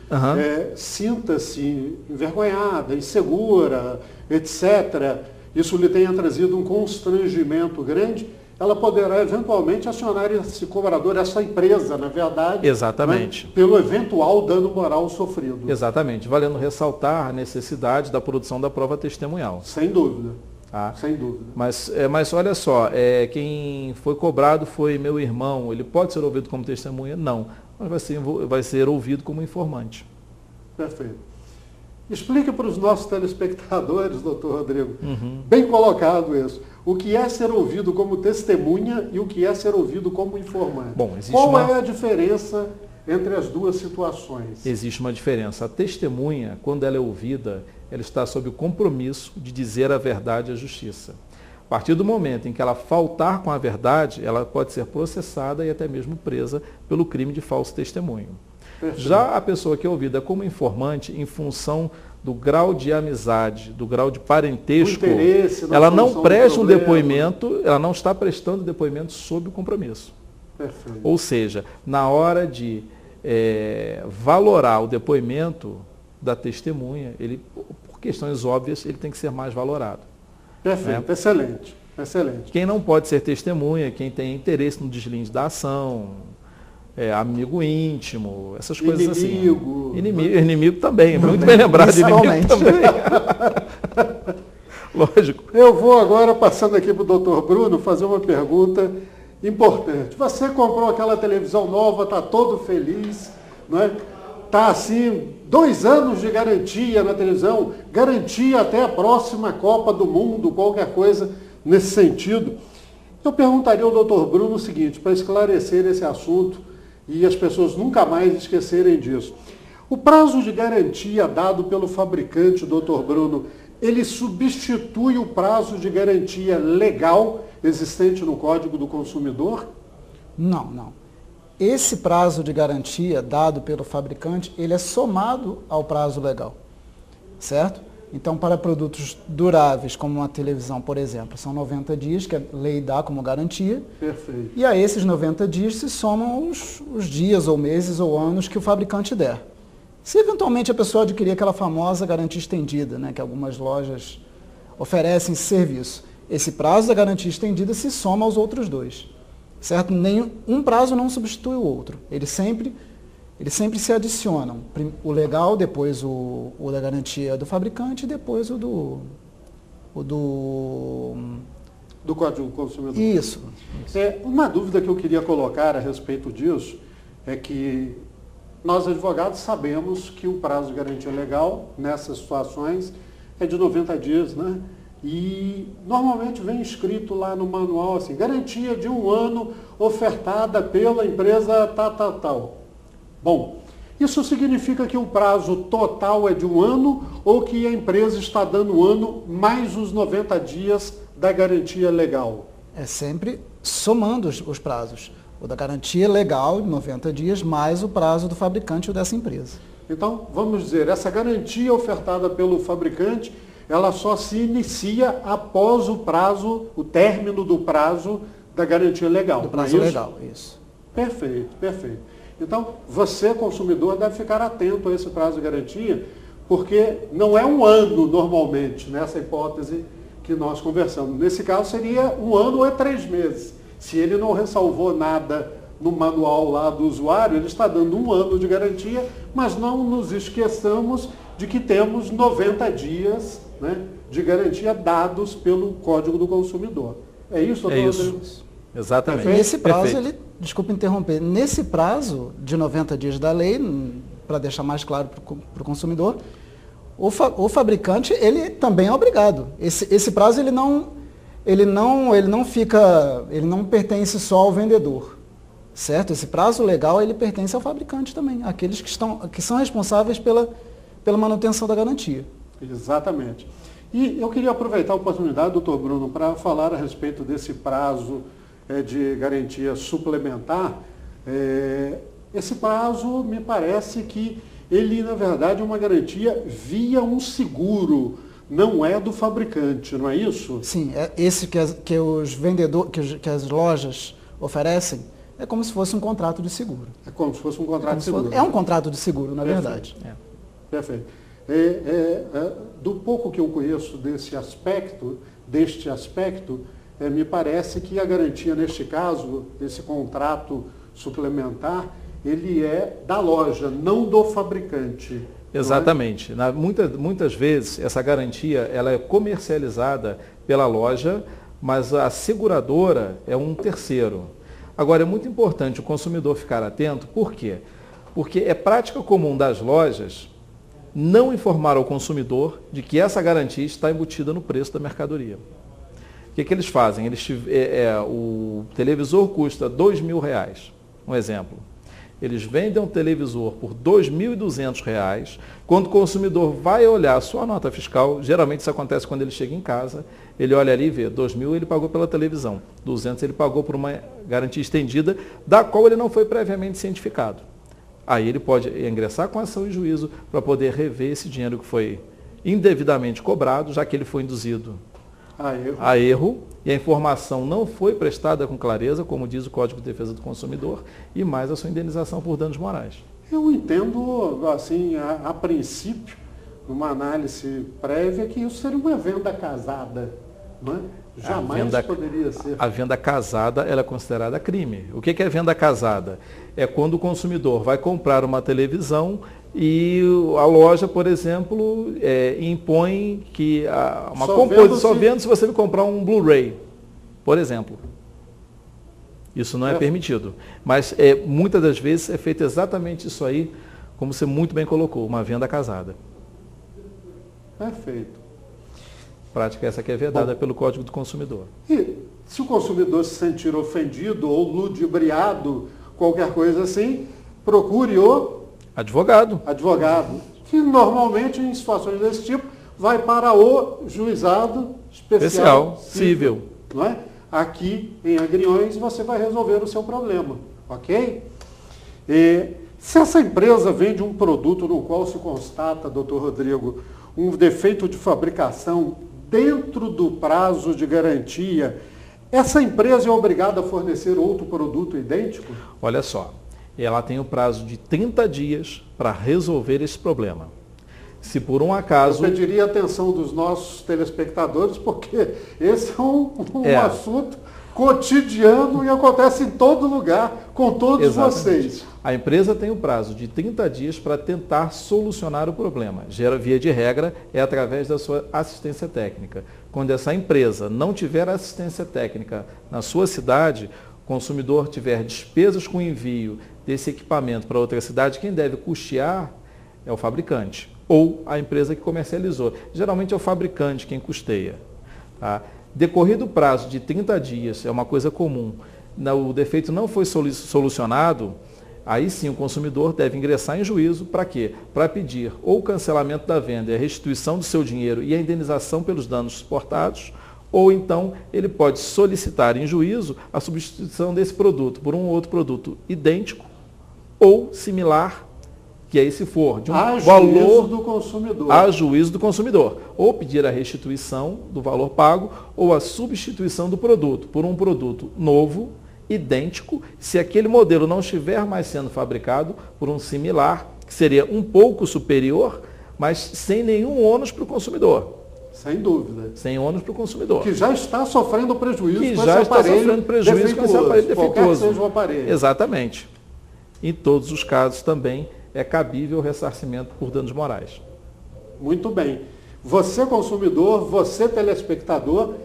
sinta-se envergonhada, insegura, etc., isso lhe tenha trazido um constrangimento grande, ela poderá eventualmente acionar esse cobrador, essa empresa, na verdade, exatamente, né, pelo eventual dano moral sofrido. Exatamente, valendo ressaltar a necessidade da produção da prova testemunhal. Sem dúvida. Sem dúvida. Mas olha só, quem foi cobrado foi meu irmão, ele pode ser ouvido como testemunha? Não, mas vai ser ouvido como informante. Perfeito. Explique para os nossos telespectadores, doutor Rodrigo, bem colocado isso, o que é ser ouvido como testemunha e o que é ser ouvido como informante. Bom, qual é a diferença entre as duas situações? Existe uma diferença. A testemunha, quando ela é ouvida, ela está sob o compromisso de dizer a verdade à justiça. A partir do momento em que ela faltar com a verdade, ela pode ser processada e até mesmo presa pelo crime de falso testemunho. Perfeito. Já a pessoa que é ouvida como informante, em função do grau de amizade, do grau de parentesco, ela não presta um depoimento, ela não está prestando depoimento sob o compromisso. Perfeito. Ou seja, na hora de valorar o depoimento da testemunha, ele, por questões óbvias, ele tem que ser mais valorado. Perfeito, né? Excelente, excelente. Quem não pode ser testemunha, quem tem interesse no deslinde da ação, amigo íntimo, essas coisas assim. Inimigo também, muito bem lembrado de inimigo também. Lógico. Eu vou agora, passando aqui para o doutor Bruno, fazer uma pergunta importante. Você comprou aquela televisão nova, está todo feliz, não é? Está assim, 2 anos de garantia na televisão, garantia até a próxima Copa do Mundo, qualquer coisa nesse sentido. Eu perguntaria ao doutor Bruno o seguinte, para esclarecer esse assunto, e as pessoas nunca mais esquecerem disso. O prazo de garantia dado pelo fabricante, doutor Bruno, ele substitui o prazo de garantia legal existente no Código do Consumidor? Não. Esse prazo de garantia dado pelo fabricante, ele é somado ao prazo legal, certo? Então, para produtos duráveis, como uma televisão, por exemplo, são 90 dias, que a lei dá como garantia. Perfeito. E a esses 90 dias se somam os dias, ou meses, ou anos que o fabricante der. Se eventualmente a pessoa adquirir aquela famosa garantia estendida, né, que algumas lojas oferecem esse serviço, esse prazo da garantia estendida se soma aos outros dois, certo? Um prazo não substitui o outro, eles sempre se adicionam. O legal, depois o da garantia do fabricante e depois o do Código do Consumidor. Isso. Uma dúvida que eu queria colocar a respeito disso é que nós, advogados, sabemos que o prazo de garantia legal, nessas situações, é de 90 dias, né? E normalmente vem escrito lá no manual assim, garantia de 1 ano ofertada pela empresa tal. Bom, isso significa que o prazo total é de 1 ano ou que a empresa está dando 1 ano mais os 90 dias da garantia legal? É sempre somando os prazos. O da garantia legal, de 90 dias, mais o prazo do fabricante ou dessa empresa. Então, vamos dizer, essa garantia ofertada pelo fabricante, ela só se inicia após o término do prazo da garantia legal. Do prazo legal, isso. Perfeito. Então, você, consumidor, deve ficar atento a esse prazo de garantia, porque não é 1 ano normalmente, nessa hipótese que nós conversamos. Nesse caso, seria 1 ano ou 3 meses. Se ele não ressalvou nada no manual lá do usuário, ele está dando 1 ano de garantia, mas não nos esqueçamos de que temos 90 dias, né, de garantia dados pelo Código do Consumidor. É isso, doutor Rodrigo? Exatamente. Nesse prazo, desculpa interromper, nesse prazo de 90 dias da lei, para deixar mais claro para o consumidor, o fabricante, ele também é obrigado. Esse prazo, ele não pertence só ao vendedor, certo? Esse prazo legal, ele pertence ao fabricante também, aqueles que são responsáveis pela manutenção da garantia. Exatamente. E eu queria aproveitar a oportunidade, doutor Bruno, para falar a respeito desse prazo de garantia suplementar. Esse prazo, me parece que ele, na verdade, é uma garantia via um seguro, não é do fabricante, não é isso? Sim, esse que os vendedores, que as lojas oferecem, é como se fosse um contrato de seguro. É como se fosse um contrato de seguro. É um contrato de seguro, na verdade. Perfeito. Do pouco que eu conheço deste aspecto, me parece que a garantia, neste caso, desse contrato suplementar, ele é da loja, não do fabricante. Exatamente. Muitas vezes, essa garantia ela é comercializada pela loja, mas a seguradora é um terceiro. Agora, é muito importante o consumidor ficar atento, por quê? Porque é prática comum das lojas não informar ao consumidor de que essa garantia está embutida no preço da mercadoria. O que eles fazem? O televisor custa R$2.000, um exemplo. Eles vendem um televisor por R$2.200. Quando o consumidor vai olhar a sua nota fiscal, geralmente isso acontece quando ele chega em casa, ele olha ali e vê, R$2.000 ele pagou pela televisão, R$200 ele pagou por uma garantia estendida, da qual ele não foi previamente cientificado. Aí ele pode ingressar com ação em juízo para poder rever esse dinheiro que foi indevidamente cobrado, já que ele foi induzido a erro e a informação não foi prestada com clareza, como diz o Código de Defesa do Consumidor, e mais a sua indenização por danos morais. Eu entendo, assim, a princípio, numa análise prévia, que isso seria uma venda casada, não é? Jamais poderia ser. A venda casada ela é considerada crime. O que é venda casada? É quando o consumidor vai comprar uma televisão e a loja, por exemplo, impõe que uma composição só vendo se você comprar um Blu-ray, por exemplo. Isso não é permitido. Mas muitas das vezes é feito exatamente isso aí, como você muito bem colocou, uma venda casada. Perfeito. Prática essa que é vedada pelo Código do Consumidor. E se o consumidor se sentir ofendido ou ludibriado, qualquer coisa assim, procure o advogado, que normalmente em situações desse tipo vai para o juizado especial civil. Não é? aqui em Agriões e você vai resolver o seu problema, ok? E se essa empresa vende um produto no qual se constata, doutor Rodrigo, um defeito de fabricação dentro do prazo de garantia, essa empresa é obrigada a fornecer outro produto idêntico? Olha só, ela tem o prazo de 30 dias para resolver esse problema. Se por um acaso... Eu pediria a atenção dos nossos telespectadores, porque esse é um assunto cotidiano e acontece em todo lugar, com todos vocês. A empresa tem o prazo de 30 dias para tentar solucionar o problema. Via de regra, é através da sua assistência técnica. Quando essa empresa não tiver assistência técnica na sua cidade, o consumidor tiver despesas com envio desse equipamento para outra cidade, quem deve custear é o fabricante ou a empresa que comercializou. Geralmente é o fabricante quem custeia. Tá? Decorrido o prazo de 30 dias, é uma coisa comum, o defeito não foi solucionado, aí sim o consumidor deve ingressar em juízo para quê? Para pedir ou o cancelamento da venda e a restituição do seu dinheiro e a indenização pelos danos suportados, ou então ele pode solicitar em juízo a substituição desse produto por um outro produto idêntico ou similar, que aí se for de um valor do consumidor. A juízo do consumidor. Ou pedir a restituição do valor pago ou a substituição do produto por um produto novo, idêntico, se aquele modelo não estiver mais sendo fabricado por um similar, que seria um pouco superior, mas sem nenhum ônus para o consumidor. Sem dúvida. Sem ônus para o consumidor. Que já está sofrendo prejuízo com esse aparelho defeituoso. Qualquer que seja o aparelho. Exatamente. Em todos os casos também é cabível o ressarcimento por danos morais. Muito bem. Você, consumidor, você, telespectador,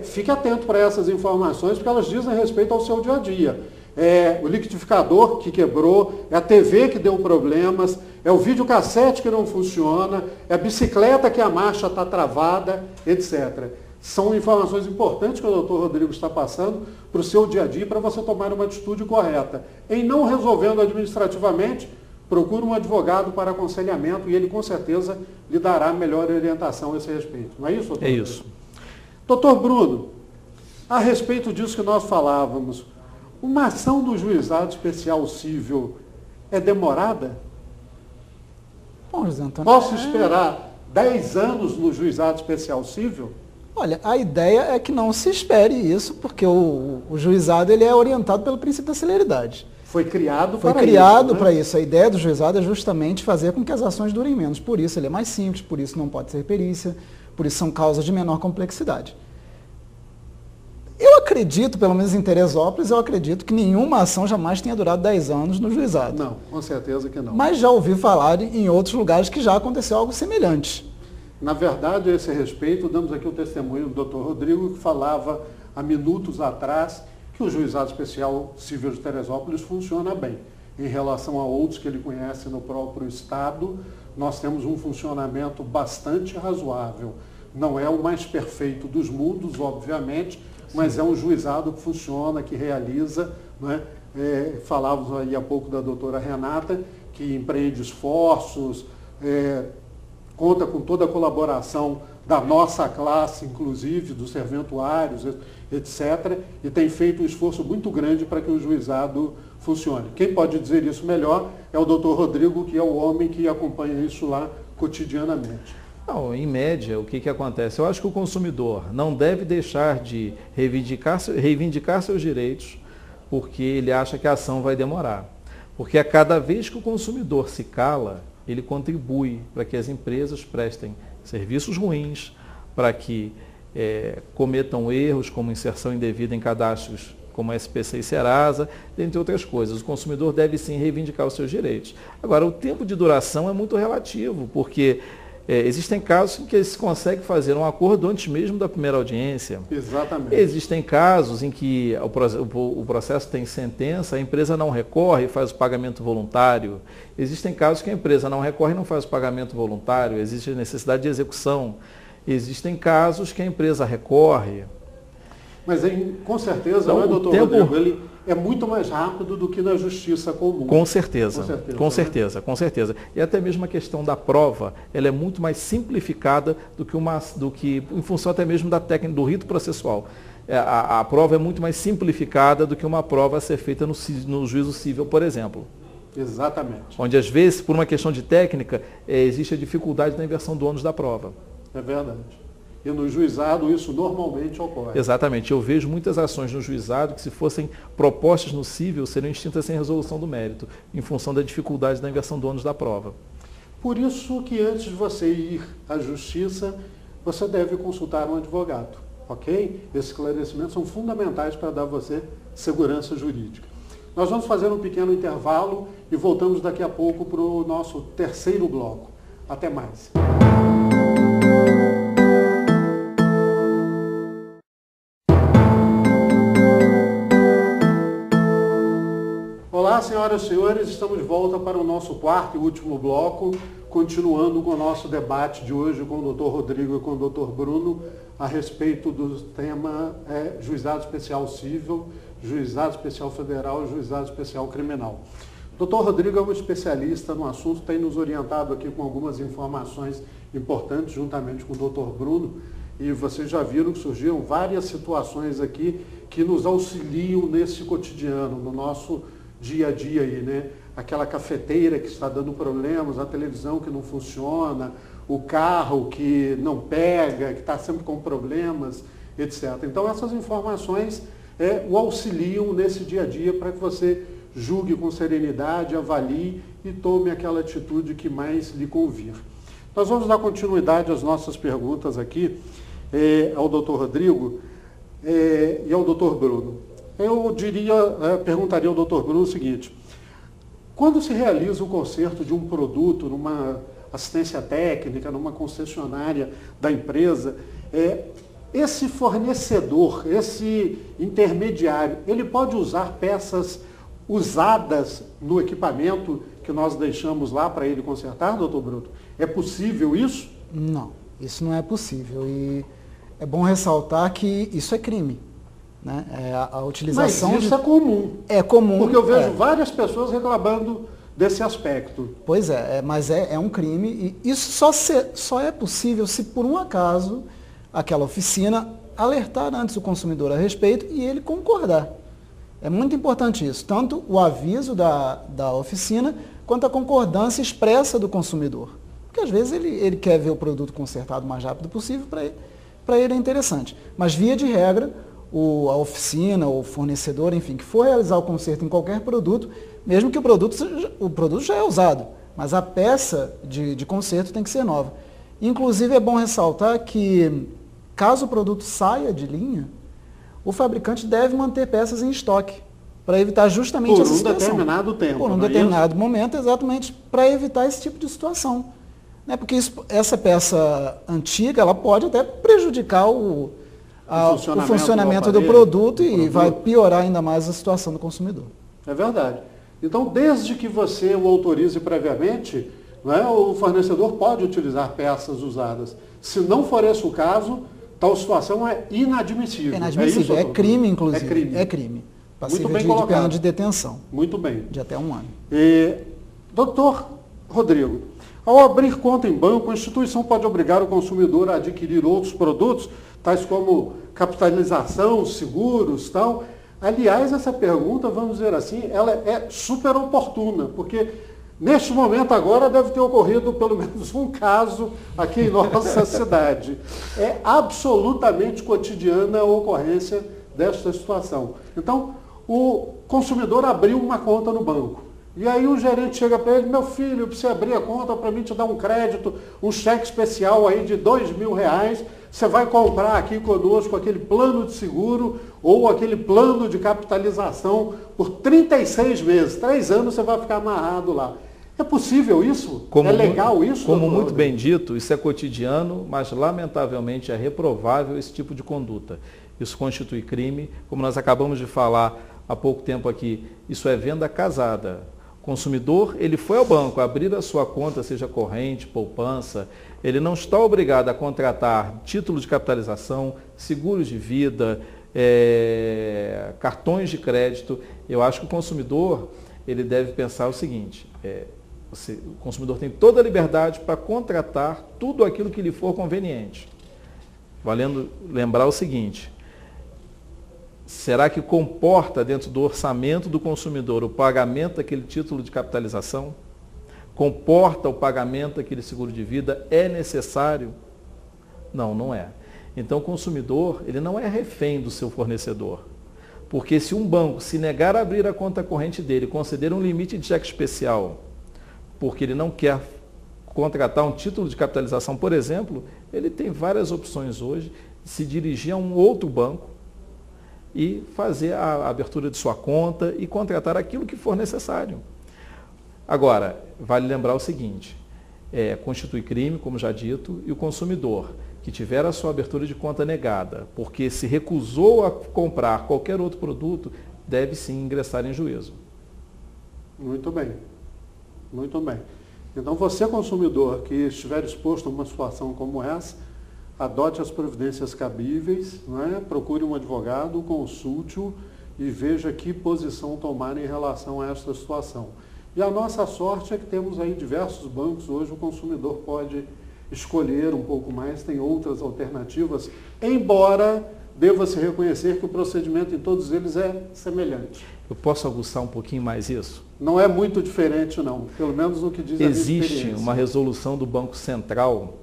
fique atento para essas informações, porque elas dizem respeito ao seu dia a dia. É o liquidificador que quebrou, é a TV que deu problemas, é o videocassete que não funciona, é a bicicleta que a marcha está travada, etc. São informações importantes que o doutor Rodrigo está passando para o seu dia a dia, para você tomar uma atitude correta. Em não resolvendo administrativamente, procure um advogado para aconselhamento e ele com certeza lhe dará melhor orientação a esse respeito. Não é isso, doutor? É isso. Doutor Bruno, a respeito disso que nós falávamos, uma ação do juizado especial civil é demorada? Bom, José Antônio, Posso esperar 10 anos no juizado especial civil? Olha, a ideia é que não se espere isso, porque o juizado ele é orientado pelo princípio da celeridade. Foi criado para isso. A ideia do juizado é justamente fazer com que as ações durem menos. Por isso ele é mais simples, por isso não pode ser perícia, por isso são causas de menor complexidade. Eu acredito, pelo menos em Teresópolis, eu acredito que nenhuma ação jamais tenha durado 10 anos no juizado. Não, com certeza que não. Mas já ouvi falar em outros lugares que já aconteceu algo semelhante. Na verdade, a esse respeito, damos aqui o testemunho do Dr. Rodrigo, que falava há minutos atrás que o Juizado Especial Civil de Teresópolis funciona bem. Em relação a outros que ele conhece no próprio Estado, nós temos um funcionamento bastante razoável. Não é o mais perfeito dos mundos, obviamente, mas é um juizado que funciona, que realiza, não é? Falávamos aí há pouco da doutora Renata, que empreende esforços, conta com toda a colaboração da nossa classe, inclusive, dos serventuários, etc., e tem feito um esforço muito grande para que o juizado funcione. Quem pode dizer isso melhor é o doutor Rodrigo, que é o homem que acompanha isso lá cotidianamente. Não, em média, o que acontece? Eu acho que o consumidor não deve deixar de reivindicar seus direitos porque ele acha que a ação vai demorar. Porque a cada vez que o consumidor se cala, ele contribui para que as empresas prestem serviços ruins, para que cometam erros como inserção indevida em cadastros como SPC e Serasa, dentre outras coisas. O consumidor deve sim reivindicar os seus direitos. Agora, o tempo de duração é muito relativo, porque existem casos em que se consegue fazer um acordo antes mesmo da primeira audiência. Exatamente. Existem casos em que o processo tem sentença, a empresa não recorre e faz o pagamento voluntário. Existem casos que a empresa não recorre e não faz o pagamento voluntário, existe necessidade de execução. Existem casos que a empresa recorre. Mas, com certeza, então, não é, doutor Rodrigo? Ele é muito mais rápido do que na justiça comum. Com certeza. Com certeza. E até mesmo a questão da prova, ela é muito mais simplificada do que em função até mesmo da técnica, do rito processual. a prova é muito mais simplificada do que uma prova a ser feita no juízo civil, por exemplo. Exatamente. Onde, às vezes, por uma questão de técnica, existe a dificuldade na inversão do ônus da prova. É verdade. E no juizado isso normalmente ocorre. Exatamente. Eu vejo muitas ações no juizado que, se fossem propostas no cível, seriam extintas sem resolução do mérito, em função da dificuldade da inversão do ônus da prova. Por isso que antes de você ir à justiça, você deve consultar um advogado, ok? Esses esclarecimentos são fundamentais para dar a você segurança jurídica. Nós vamos fazer um pequeno intervalo e voltamos daqui a pouco para o nosso terceiro bloco. Até mais. Olá, senhoras e senhores, estamos de volta para o nosso quarto e último bloco, continuando com o nosso debate de hoje com o Dr. Rodrigo e com o Dr. Bruno a respeito do tema Juizado Especial Civil, Juizado Especial Federal e Juizado Especial Criminal. O Dr. Rodrigo é um especialista no assunto, tem nos orientado aqui com algumas informações importantes, juntamente com o Dr. Bruno, e vocês já viram que surgiram várias situações aqui que nos auxiliam nesse cotidiano, no nosso dia a dia aí, né? Aquela cafeteira que está dando problemas, a televisão que não funciona, o carro que não pega, que está sempre com problemas, etc. Então essas informações o auxiliam nesse dia a dia para que você julgue com serenidade, avalie e tome aquela atitude que mais lhe convir. Nós vamos dar continuidade às nossas perguntas aqui ao Dr. Rodrigo e ao Dr. Bruno. Eu perguntaria ao Dr. Bruno o seguinte: quando se realiza o conserto de um produto numa assistência técnica, numa concessionária da empresa, esse fornecedor, esse intermediário, ele pode usar peças usadas no equipamento que nós deixamos lá para ele consertar, doutor Bruno? É possível isso? Não, isso não é possível. E é bom ressaltar que isso é crime. Né? A utilização. Mas isso é comum. É comum. Porque eu vejo várias pessoas reclamando desse aspecto. Pois mas é um crime e isso só é possível se por um acaso aquela oficina alertar antes o consumidor a respeito e ele concordar. É muito importante isso, tanto o aviso da oficina quanto a concordância expressa do consumidor. Porque às vezes ele quer ver o produto consertado o mais rápido possível, para ele é interessante. Mas via de regra, a oficina, o fornecedor, enfim, que for realizar o conserto em qualquer produto, mesmo que o produto já é usado, mas a peça de conserto tem que ser nova. Inclusive é bom ressaltar que, caso o produto saia de linha, o fabricante deve manter peças em estoque, para evitar justamente essa situação. Por um determinado tempo. Por um determinado momento, exatamente, para evitar esse tipo de situação. Né? Porque essa peça antiga, ela pode até prejudicar o funcionamento do produto e vai piorar ainda mais a situação do consumidor. É verdade. Então, desde que você o autorize previamente, o fornecedor pode utilizar peças usadas. Se não for esse o caso, tal situação é inadmissível. É inadmissível, é crime, inclusive. É crime. Passível Muito bem de colocado. pena de detenção. Muito bem. De até 1 ano. Doutor Rodrigo, ao abrir conta em banco, a instituição pode obrigar o consumidor a adquirir outros produtos, tais como capitalização, seguros, tal. Aliás, essa pergunta, vamos dizer assim, ela é super oportuna, porque neste momento agora deve ter ocorrido pelo menos um caso aqui em nossa cidade. É absolutamente cotidiana a ocorrência desta situação. Então, o consumidor abriu uma conta no banco. E aí o gerente chega para ele: meu filho, para você abrir a conta, para mim te dar um crédito, um cheque especial aí de R$2.000, você vai comprar aqui conosco aquele plano de seguro ou aquele plano de capitalização por 36 meses, 3 anos você vai ficar amarrado lá. É possível isso? É legal isso? Como muito bem dito, isso é cotidiano, mas lamentavelmente é reprovável esse tipo de conduta. Isso constitui crime, como nós acabamos de falar há pouco tempo aqui, isso é venda casada. O consumidor, ele foi ao banco abrir a sua conta, seja corrente, poupança, ele não está obrigado a contratar títulos de capitalização, seguros de vida, cartões de crédito. Eu acho que o consumidor, ele deve pensar o seguinte: o consumidor tem toda a liberdade para contratar tudo aquilo que lhe for conveniente. Valendo lembrar o seguinte: será que comporta dentro do orçamento do consumidor o pagamento daquele título de capitalização? Comporta o pagamento daquele seguro de vida? É necessário? Não, não é. Então o consumidor, ele não é refém do seu fornecedor. Porque se um banco se negar a abrir a conta corrente dele, conceder um limite de cheque especial, porque ele não quer contratar um título de capitalização, por exemplo, ele tem várias opções hoje de se dirigir a um outro banco e fazer a abertura de sua conta e contratar aquilo que for necessário. Agora, vale lembrar o seguinte, constitui crime, como já dito, e o consumidor que tiver a sua abertura de conta negada, porque se recusou a comprar qualquer outro produto, deve sim ingressar em juízo. Muito bem. Muito bem. Então, você, consumidor, que estiver exposto a uma situação como essa, adote as providências cabíveis, né? Procure um advogado, consulte-o e veja que posição tomar em relação a essa situação. E a nossa sorte é que temos aí diversos bancos. Hoje o consumidor pode escolher um pouco mais, tem outras alternativas, embora deva-se reconhecer que o procedimento em todos eles é semelhante. Eu posso aguçar um pouquinho mais isso? Não é muito diferente, não, pelo menos no que diz a minha experiência. Existe uma resolução do Banco Central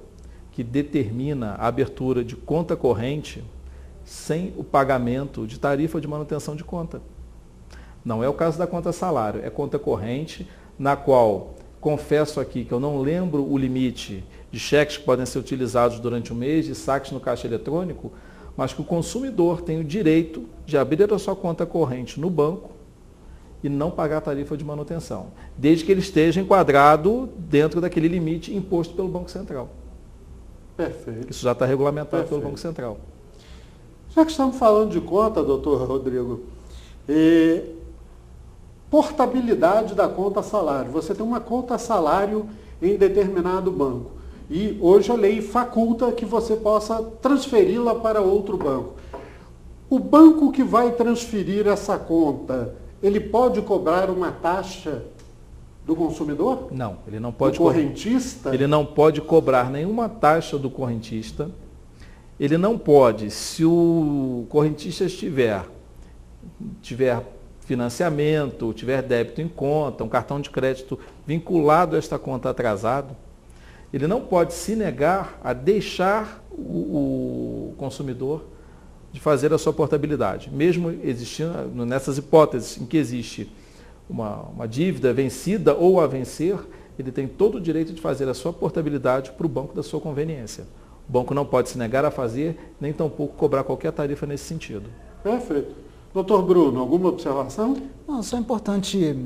que determina a abertura de conta corrente sem o pagamento de tarifa de manutenção de conta. Não é o caso da conta salário, é conta corrente, na qual, confesso aqui que eu não lembro o limite de cheques que podem ser utilizados durante o mês, de saques no caixa eletrônico, mas que o consumidor tem o direito de abrir a sua conta corrente no banco e não pagar a tarifa de manutenção, desde que ele esteja enquadrado dentro daquele limite imposto pelo Banco Central. Perfeito. Isso já está regulamentado pelo Banco Central. Já que estamos falando de conta, doutor Rodrigo, portabilidade da conta salário. Você tem uma conta salário em determinado banco. E hoje a lei faculta que você possa transferi-la para outro banco. O banco que vai transferir essa conta, ele pode cobrar uma taxa do consumidor? Não, ele não pode. Do correntista? Ele não pode cobrar nenhuma taxa do correntista. Ele não pode, se o correntista tiver financiamento, tiver débito em conta, um cartão de crédito vinculado a esta conta atrasado, ele não pode se negar a deixar o consumidor de fazer a sua portabilidade. Mesmo existindo, nessas hipóteses em que existe uma dívida vencida ou a vencer, ele tem todo o direito de fazer a sua portabilidade para o banco da sua conveniência. O banco não pode se negar a fazer, nem tampouco cobrar qualquer tarifa nesse sentido. Perfeito. Doutor Bruno, alguma observação? Não, só é importante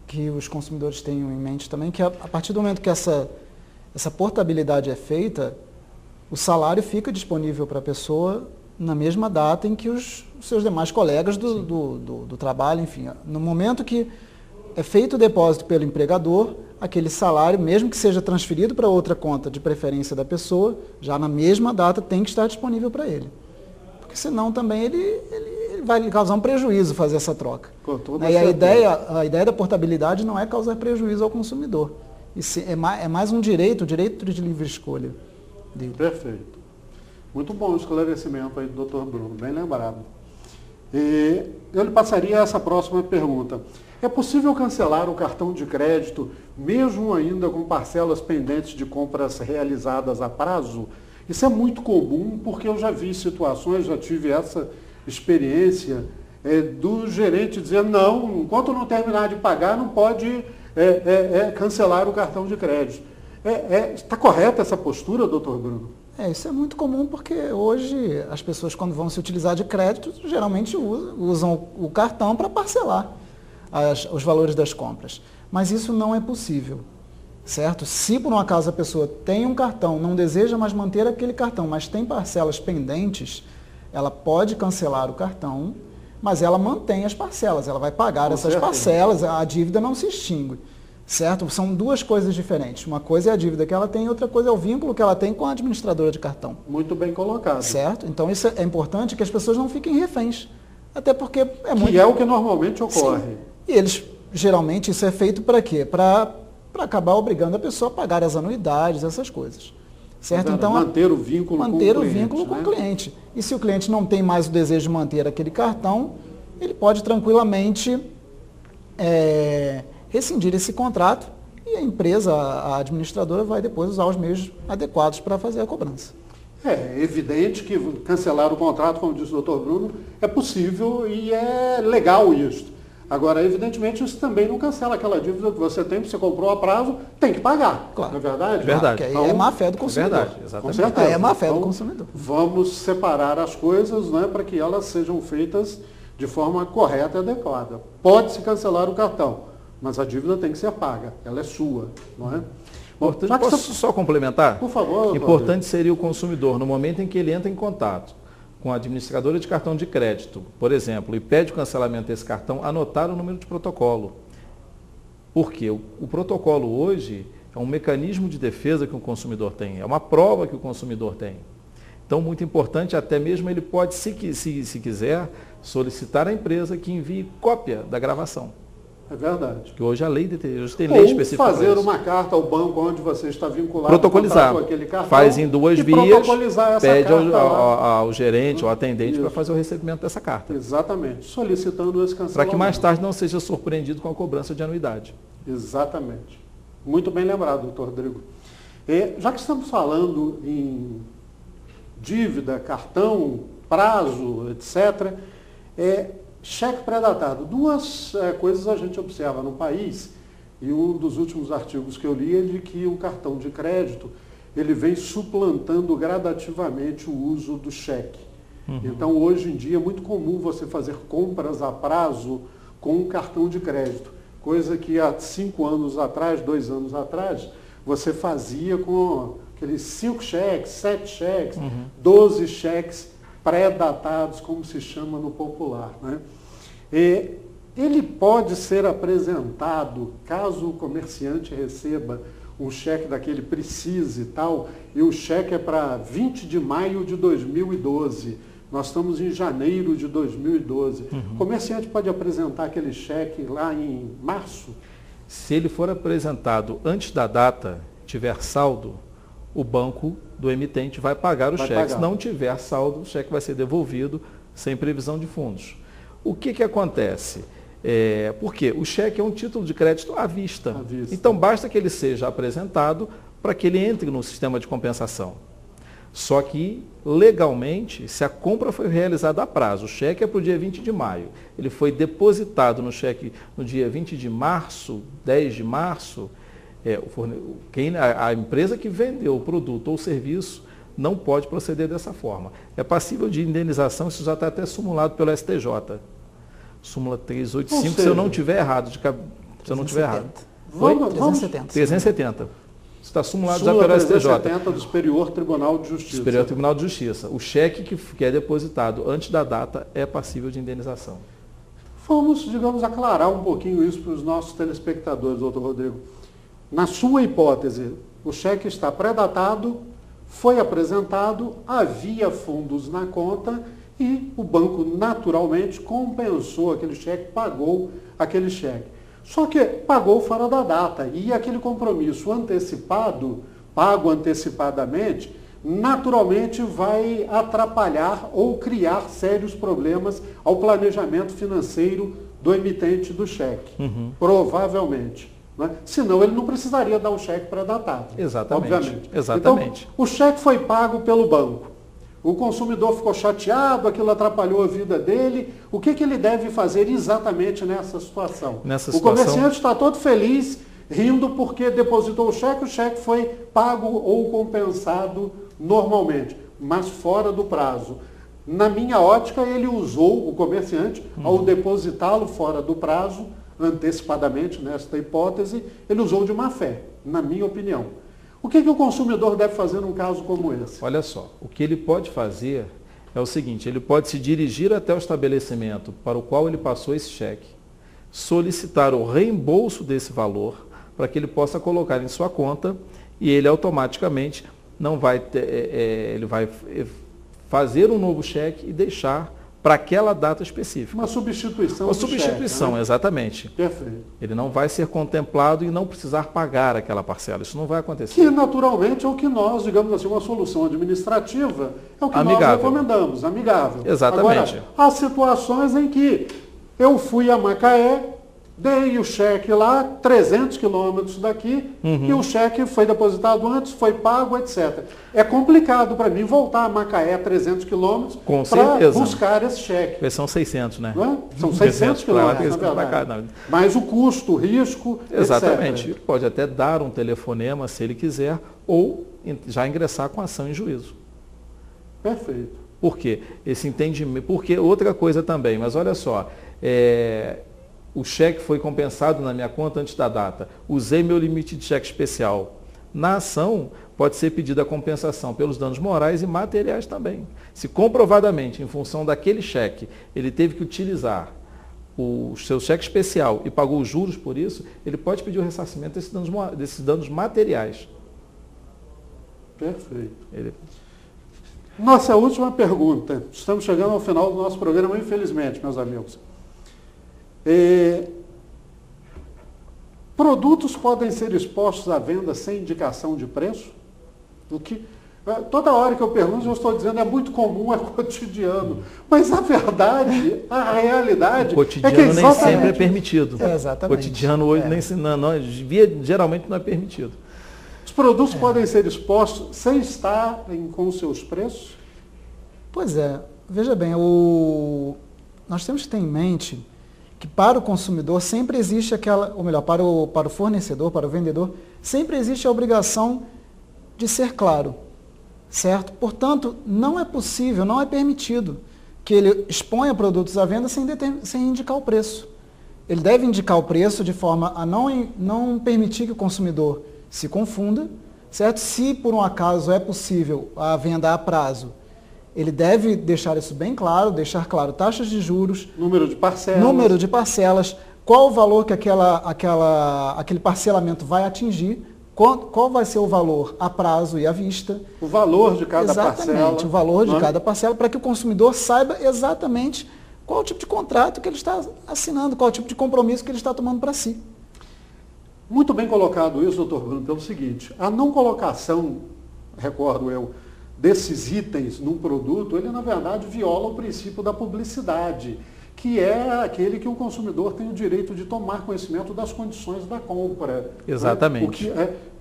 que os consumidores tenham em mente também que a partir do momento que essa portabilidade é feita, o salário fica disponível para a pessoa na mesma data em que os seus demais colegas do trabalho, enfim. No momento que é feito o depósito pelo empregador, aquele salário, mesmo que seja transferido para outra conta de preferência da pessoa, já na mesma data tem que estar disponível para ele. Porque senão também ele vai lhe causar um prejuízo fazer essa troca. E a ideia da portabilidade não é causar prejuízo ao consumidor. É mais um direito, o direito de livre escolha dele. Perfeito. Muito bom o esclarecimento aí do Dr. Bruno, bem lembrado. E eu lhe passaria essa próxima pergunta. É possível cancelar o cartão de crédito, mesmo ainda com parcelas pendentes de compras realizadas a prazo? Isso é muito comum, porque eu já vi situações, já tive essa experiência do gerente dizer, não, enquanto não terminar de pagar, não pode cancelar o cartão de crédito. Está correta essa postura, doutor Bruno? Isso é muito comum porque hoje as pessoas, quando vão se utilizar de crédito, geralmente usam o cartão para parcelar os valores das compras. Mas isso não é possível, certo? Se por um acaso a pessoa tem um cartão, não deseja mais manter aquele cartão, mas tem parcelas pendentes, ela pode cancelar o cartão, mas ela mantém as parcelas, ela vai pagar essas parcelas, a dívida não se extingue. Certo? São duas coisas diferentes. Uma coisa é a dívida que ela tem, outra coisa é o vínculo que ela tem com a administradora de cartão. Muito bem colocado. Certo? Então isso é importante que as pessoas não fiquem reféns. Até porque Que é o que normalmente ocorre. Sim. E eles, geralmente, isso é feito para quê? Para acabar obrigando a pessoa a pagar as anuidades, essas coisas. Certo? Então, manter o vínculo com o cliente. E se o cliente não tem mais o desejo de manter aquele cartão, ele pode tranquilamente rescindir esse contrato e a empresa, a administradora, vai depois usar os meios adequados para fazer a cobrança. É evidente que cancelar o contrato, como disse o doutor Bruno, é possível e é legal isso. Agora, evidentemente, isso também não cancela aquela dívida que você tem, que você comprou a prazo, tem que pagar. Claro. Não é verdade? Verdade. Porque aí é má fé do consumidor. Verdade, exatamente. Com certeza. É má fé do Então, consumidor. Vamos separar as coisas, né, para que elas sejam feitas de forma correta e adequada. Pode-se cancelar o cartão, mas a dívida tem que ser paga. Ela é sua, não é? Bom, Posso só complementar? Por favor. Importante seria o consumidor, no momento em que ele entra em contato com a administradora de cartão de crédito, por exemplo, e pede o cancelamento desse cartão, anotar o número de protocolo. Porque o protocolo hoje é um mecanismo de defesa que o consumidor tem, é uma prova que o consumidor tem. Então, muito importante, até mesmo ele pode, se quiser, solicitar à empresa que envie cópia da gravação. É verdade. Que hoje a lei tem lei específica. Ou fazer uma carta ao banco onde você está vinculado protocolizar. Com aquele cartão. Faz em duas vias, pede ao gerente, ao atendente, para fazer o recebimento dessa carta. Exatamente. Solicitando esse cancelamento. Para que mais tarde não seja surpreendido com a cobrança de anuidade. Exatamente. Muito bem lembrado, doutor Rodrigo. Já que estamos falando em dívida, cartão, prazo, etc., cheque pré-datado. Duas coisas a gente observa no país, e um dos últimos artigos que eu li é de que o cartão de crédito ele vem suplantando gradativamente o uso do cheque. Uhum. Então, hoje em dia, é muito comum você fazer compras a prazo com um cartão de crédito, coisa que há 5 anos atrás, 2 anos atrás, você fazia com aqueles 5 cheques, 7 cheques, 12 cheques pré-datados, como se chama no popular, né? Ele pode ser apresentado, caso o comerciante receba um cheque daquele precise e tal, e o cheque é para 20 de maio de 2012, nós estamos em janeiro de 2012. O comerciante pode apresentar aquele cheque lá em março? Se ele for apresentado antes da data, tiver saldo, o banco do emitente vai pagar o cheque. Se não tiver saldo, o cheque vai ser devolvido sem previsão de fundos. O que acontece? Porque o cheque é um título de crédito à vista. Então, basta que ele seja apresentado para que ele entre no sistema de compensação. Só que, legalmente, se a compra foi realizada a prazo, o cheque é para o dia 20 de maio, ele foi depositado no cheque no dia 20 de março, 10 de março, a empresa que vendeu o produto ou serviço não pode proceder dessa forma. É passível de indenização, isso já está até simulado pelo STJ. Súmula 385, se eu não tiver errado. Se eu não tiver errado. 370. 370. Está simulado já pelo STJ. 370 do Superior Tribunal de Justiça. Superior Tribunal de Justiça. O cheque que é depositado antes da data é passível de indenização. Vamos, digamos, aclarar um pouquinho isso para os nossos telespectadores, doutor Rodrigo. Na sua hipótese, o cheque está pré-datado, foi apresentado, havia fundos na conta e o banco naturalmente compensou aquele cheque, pagou aquele cheque. Só que pagou fora da data e aquele compromisso antecipado, pago antecipadamente, naturalmente vai atrapalhar ou criar sérios problemas ao planejamento financeiro do emitente do cheque. Provavelmente. Né? Senão ele não precisaria dar um cheque pré-datado. Exatamente. Obviamente. Exatamente. Então, o cheque foi pago pelo banco. O consumidor ficou chateado, aquilo atrapalhou a vida dele. O que ele deve fazer exatamente nessa situação? O comerciante está todo feliz, rindo porque depositou o cheque foi pago ou compensado normalmente, mas fora do prazo. Na minha ótica, ele usou, o comerciante, ao depositá-lo fora do prazo, antecipadamente, nesta hipótese, ele usou de má fé, na minha opinião. O que o consumidor deve fazer num caso como esse? Olha só, o que ele pode fazer é o seguinte, ele pode se dirigir até o estabelecimento para o qual ele passou esse cheque, solicitar o reembolso desse valor, para que ele possa colocar em sua conta e ele automaticamente não vai ele vai fazer um novo cheque e deixar para aquela data específica. Uma substituição. Uma substituição, cheque, né? Exatamente. Perfeito. Ele não vai ser contemplado e não precisar pagar aquela parcela. Isso não vai acontecer. Que naturalmente é o que nós, digamos assim, uma solução administrativa, é o que Amigável. nós recomendamos, amigável. Exatamente. Agora, há situações em que eu fui a Macaé, dei o cheque lá, 300 quilômetros daqui, e o cheque foi depositado antes, foi pago, etc. É complicado para mim voltar a Macaé 300 quilômetros para buscar esse cheque. Porque são 600, né? Não é? São 600 quilômetros, na verdade. Mas o custo, o risco, exatamente. etc. Ele pode até dar um telefonema, se ele quiser, ou já ingressar com ação em juízo. Perfeito. Por quê? Esse entendimento. Porque outra coisa também, mas olha só, o cheque foi compensado na minha conta antes da data. Usei meu limite de cheque especial. Na ação, pode ser pedida a compensação pelos danos morais e materiais também. Se comprovadamente, em função daquele cheque, ele teve que utilizar o seu cheque especial e pagou os juros por isso, ele pode pedir o ressarcimento desses danos materiais. Perfeito. Nossa última pergunta. Estamos chegando ao final do nosso programa, infelizmente, meus amigos. Produtos podem ser expostos à venda sem indicação de preço? Toda hora que eu pergunto, eu estou dizendo, é muito comum, é cotidiano. Mas a verdade, a realidade, o cotidiano é que nem sempre é permitido. Exatamente. O cotidiano hoje geralmente não é permitido. Os produtos podem ser expostos sem estarem com os seus preços? Pois é. Veja bem, nós temos que ter em mente que para o consumidor sempre existe para o fornecedor, para o vendedor, sempre existe a obrigação de ser claro, certo? Portanto, não é possível, não é permitido que ele exponha produtos à venda sem indicar o preço. Ele deve indicar o preço de forma a não permitir que o consumidor se confunda, certo? Se por um acaso é possível a venda a prazo, ele deve deixar isso bem claro, deixar claro taxas de juros, número de parcelas, qual o valor que aquele parcelamento vai atingir, qual vai ser o valor a prazo e à vista. O valor de cada parcela. Exatamente, o valor de cada parcela, para que o consumidor saiba exatamente qual o tipo de contrato que ele está assinando, qual o tipo de compromisso que ele está tomando para si. Muito bem colocado isso, doutor Bruno, pelo seguinte, a não colocação, recordo eu, desses itens num produto, ele na verdade viola o princípio da publicidade, que é aquele que o consumidor tem o direito de tomar conhecimento das condições da compra. Exatamente.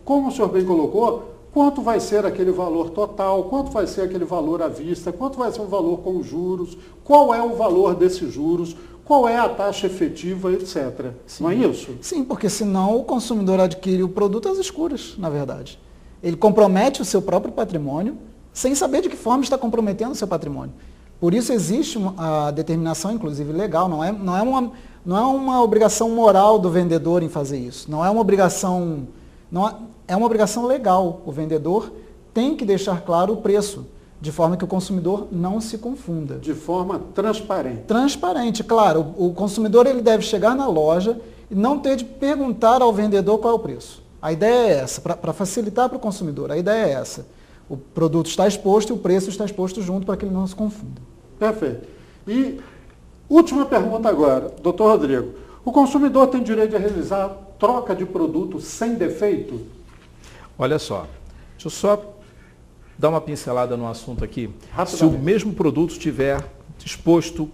Como o senhor bem colocou, quanto vai ser aquele valor total, quanto vai ser aquele valor à vista, quanto vai ser o valor com juros, qual é o valor desses juros, qual é a taxa efetiva, etc. Sim. Não é isso? Sim, porque senão o consumidor adquire o produto às escuras, na verdade. Ele compromete o seu próprio patrimônio, sem saber de que forma está comprometendo o seu patrimônio. Por isso existe a determinação, inclusive legal, não é uma obrigação moral do vendedor em fazer isso. Não é uma obrigação, é uma obrigação legal. O vendedor tem que deixar claro o preço, de forma que o consumidor não se confunda. De forma transparente. Transparente, claro. O consumidor ele deve chegar na loja e não ter de perguntar ao vendedor qual é o preço. A ideia é essa, para facilitar para o consumidor, a ideia é essa. O produto está exposto e o preço está exposto junto para que ele não se confunda. Perfeito. E última pergunta agora, doutor Rodrigo. O consumidor tem direito de realizar troca de produto sem defeito? Olha só, deixa eu só dar uma pincelada no assunto aqui. Se o mesmo produto estiver exposto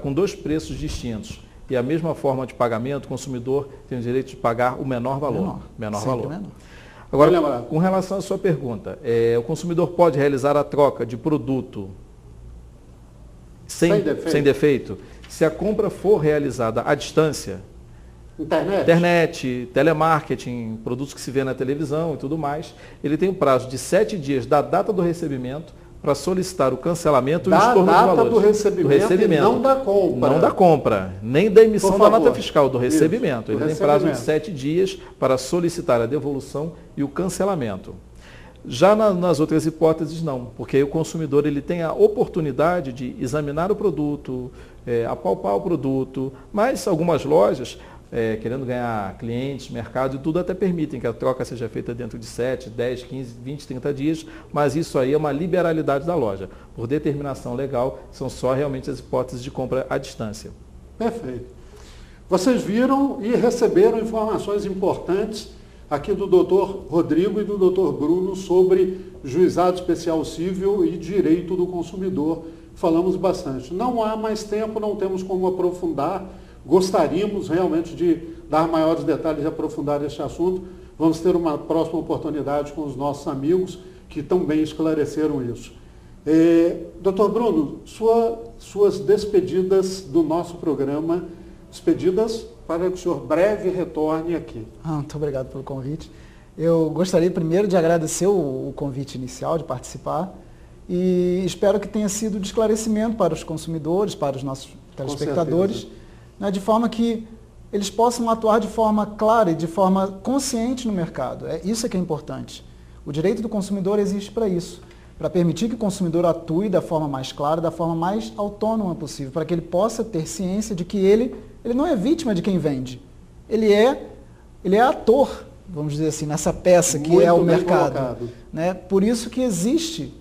com dois preços distintos e a mesma forma de pagamento, o consumidor tem o direito de pagar o menor valor. Menor valor. Agora, com relação à sua pergunta, o consumidor pode realizar a troca de produto sem defeito se a compra for realizada à distância? Internet, telemarketing, produtos que se vê na televisão e tudo mais. Ele tem um prazo de 7 dias da data do recebimento para solicitar o cancelamento e o estorno dos valores. Da data do recebimento e não da compra. Não da compra, nem da emissão da nota fiscal, do recebimento. Ele tem prazo de 7 dias para solicitar a devolução e o cancelamento. Já nas outras hipóteses, não, porque aí o consumidor ele tem a oportunidade de examinar o produto, apalpar o produto, mas algumas lojas querendo ganhar clientes, mercado e tudo, até permitem que a troca seja feita dentro de 7, 10, 15, 20, 30 dias, mas isso aí é uma liberalidade da loja. Por determinação legal, são só realmente as hipóteses de compra à distância. Perfeito. Vocês viram e receberam informações importantes aqui do Dr. Rodrigo e do Dr. Bruno sobre juizado especial civil e direito do consumidor. Falamos bastante. Não há mais tempo, não temos como aprofundar. Gostaríamos realmente de dar maiores detalhes e aprofundar este assunto. Vamos ter uma próxima oportunidade com os nossos amigos que também esclareceram isso. Dr. Bruno, suas despedidas do nosso programa, despedidas para que o senhor breve retorne aqui. Muito obrigado pelo convite. Eu gostaria primeiro de agradecer o convite inicial de participar e espero que tenha sido de esclarecimento para os consumidores, para os nossos telespectadores, né, de forma que eles possam atuar de forma clara e de forma consciente no mercado. Isso é que é importante. O direito do consumidor existe para isso, para permitir que o consumidor atue da forma mais clara, da forma mais autônoma possível, para que ele possa ter ciência de que ele não é vítima de quem vende. Ele é ator, vamos dizer assim, nessa peça que é o mercado. Né? Por isso que existe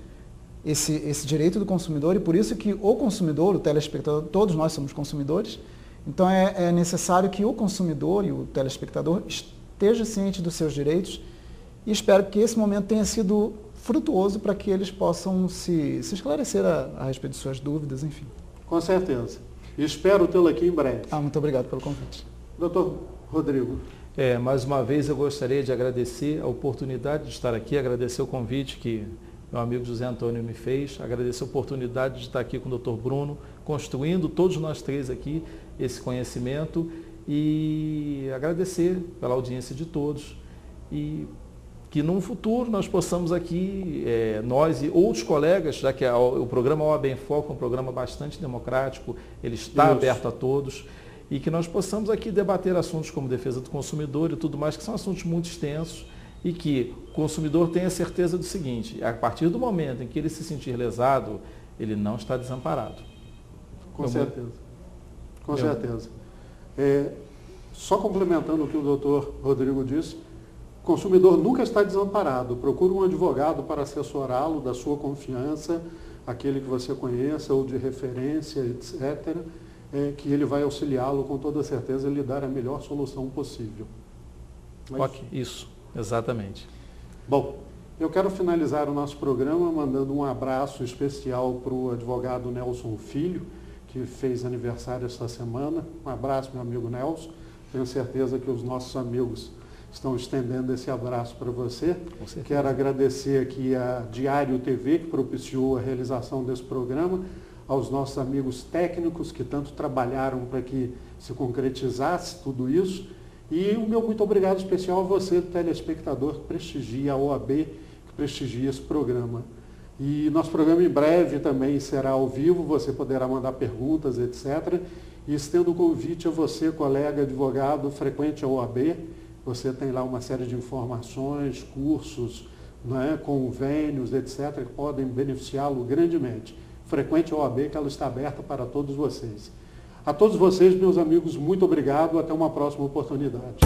esse direito do consumidor e por isso que o consumidor, o telespectador, todos nós somos consumidores, então é necessário que o consumidor e o telespectador esteja ciente dos seus direitos e espero que esse momento tenha sido frutuoso para que eles possam se esclarecer a respeito de suas dúvidas, enfim. Com certeza. E espero tê-lo aqui em breve. Muito obrigado pelo convite. Doutor Rodrigo. Mais uma vez eu gostaria de agradecer a oportunidade de estar aqui, agradecer o convite que meu amigo José Antônio me fez, agradecer a oportunidade de estar aqui com o Dr. Bruno, construindo todos nós três aqui esse conhecimento e agradecer pela audiência de todos e que num futuro nós possamos aqui, nós e outros colegas, já que o programa OAB em Foco é um programa bastante democrático, ele está aberto a todos, e que nós possamos aqui debater assuntos como defesa do consumidor e tudo mais, que são assuntos muito extensos, e que o consumidor tenha certeza do seguinte, a partir do momento em que ele se sentir lesado, ele não está desamparado. Com certeza. Com certeza. Só complementando o que o doutor Rodrigo disse, o consumidor nunca está desamparado. Procure um advogado para assessorá-lo da sua confiança, aquele que você conheça ou de referência, etc., que ele vai auxiliá-lo com toda certeza e lhe dar a melhor solução possível. Isso, exatamente. Bom, eu quero finalizar o nosso programa mandando um abraço especial para o advogado Nelson Filho, que fez aniversário esta semana. Um abraço, meu amigo Nelson. Tenho certeza que os nossos amigos estão estendendo esse abraço para você. Quero agradecer aqui a Diário TV, que propiciou a realização desse programa, aos nossos amigos técnicos que tanto trabalharam para que se concretizasse tudo isso. E o meu muito obrigado especial a você, telespectador, que prestigia a OAB, que prestigia esse programa. E nosso programa em breve também será ao vivo, você poderá mandar perguntas, etc. E estendo o convite a você, colega advogado, frequente a OAB. Você tem lá uma série de informações, cursos, convênios, etc., que podem beneficiá-lo grandemente. Frequente a OAB, que ela está aberta para todos vocês. A todos vocês, meus amigos, muito obrigado. Até uma próxima oportunidade.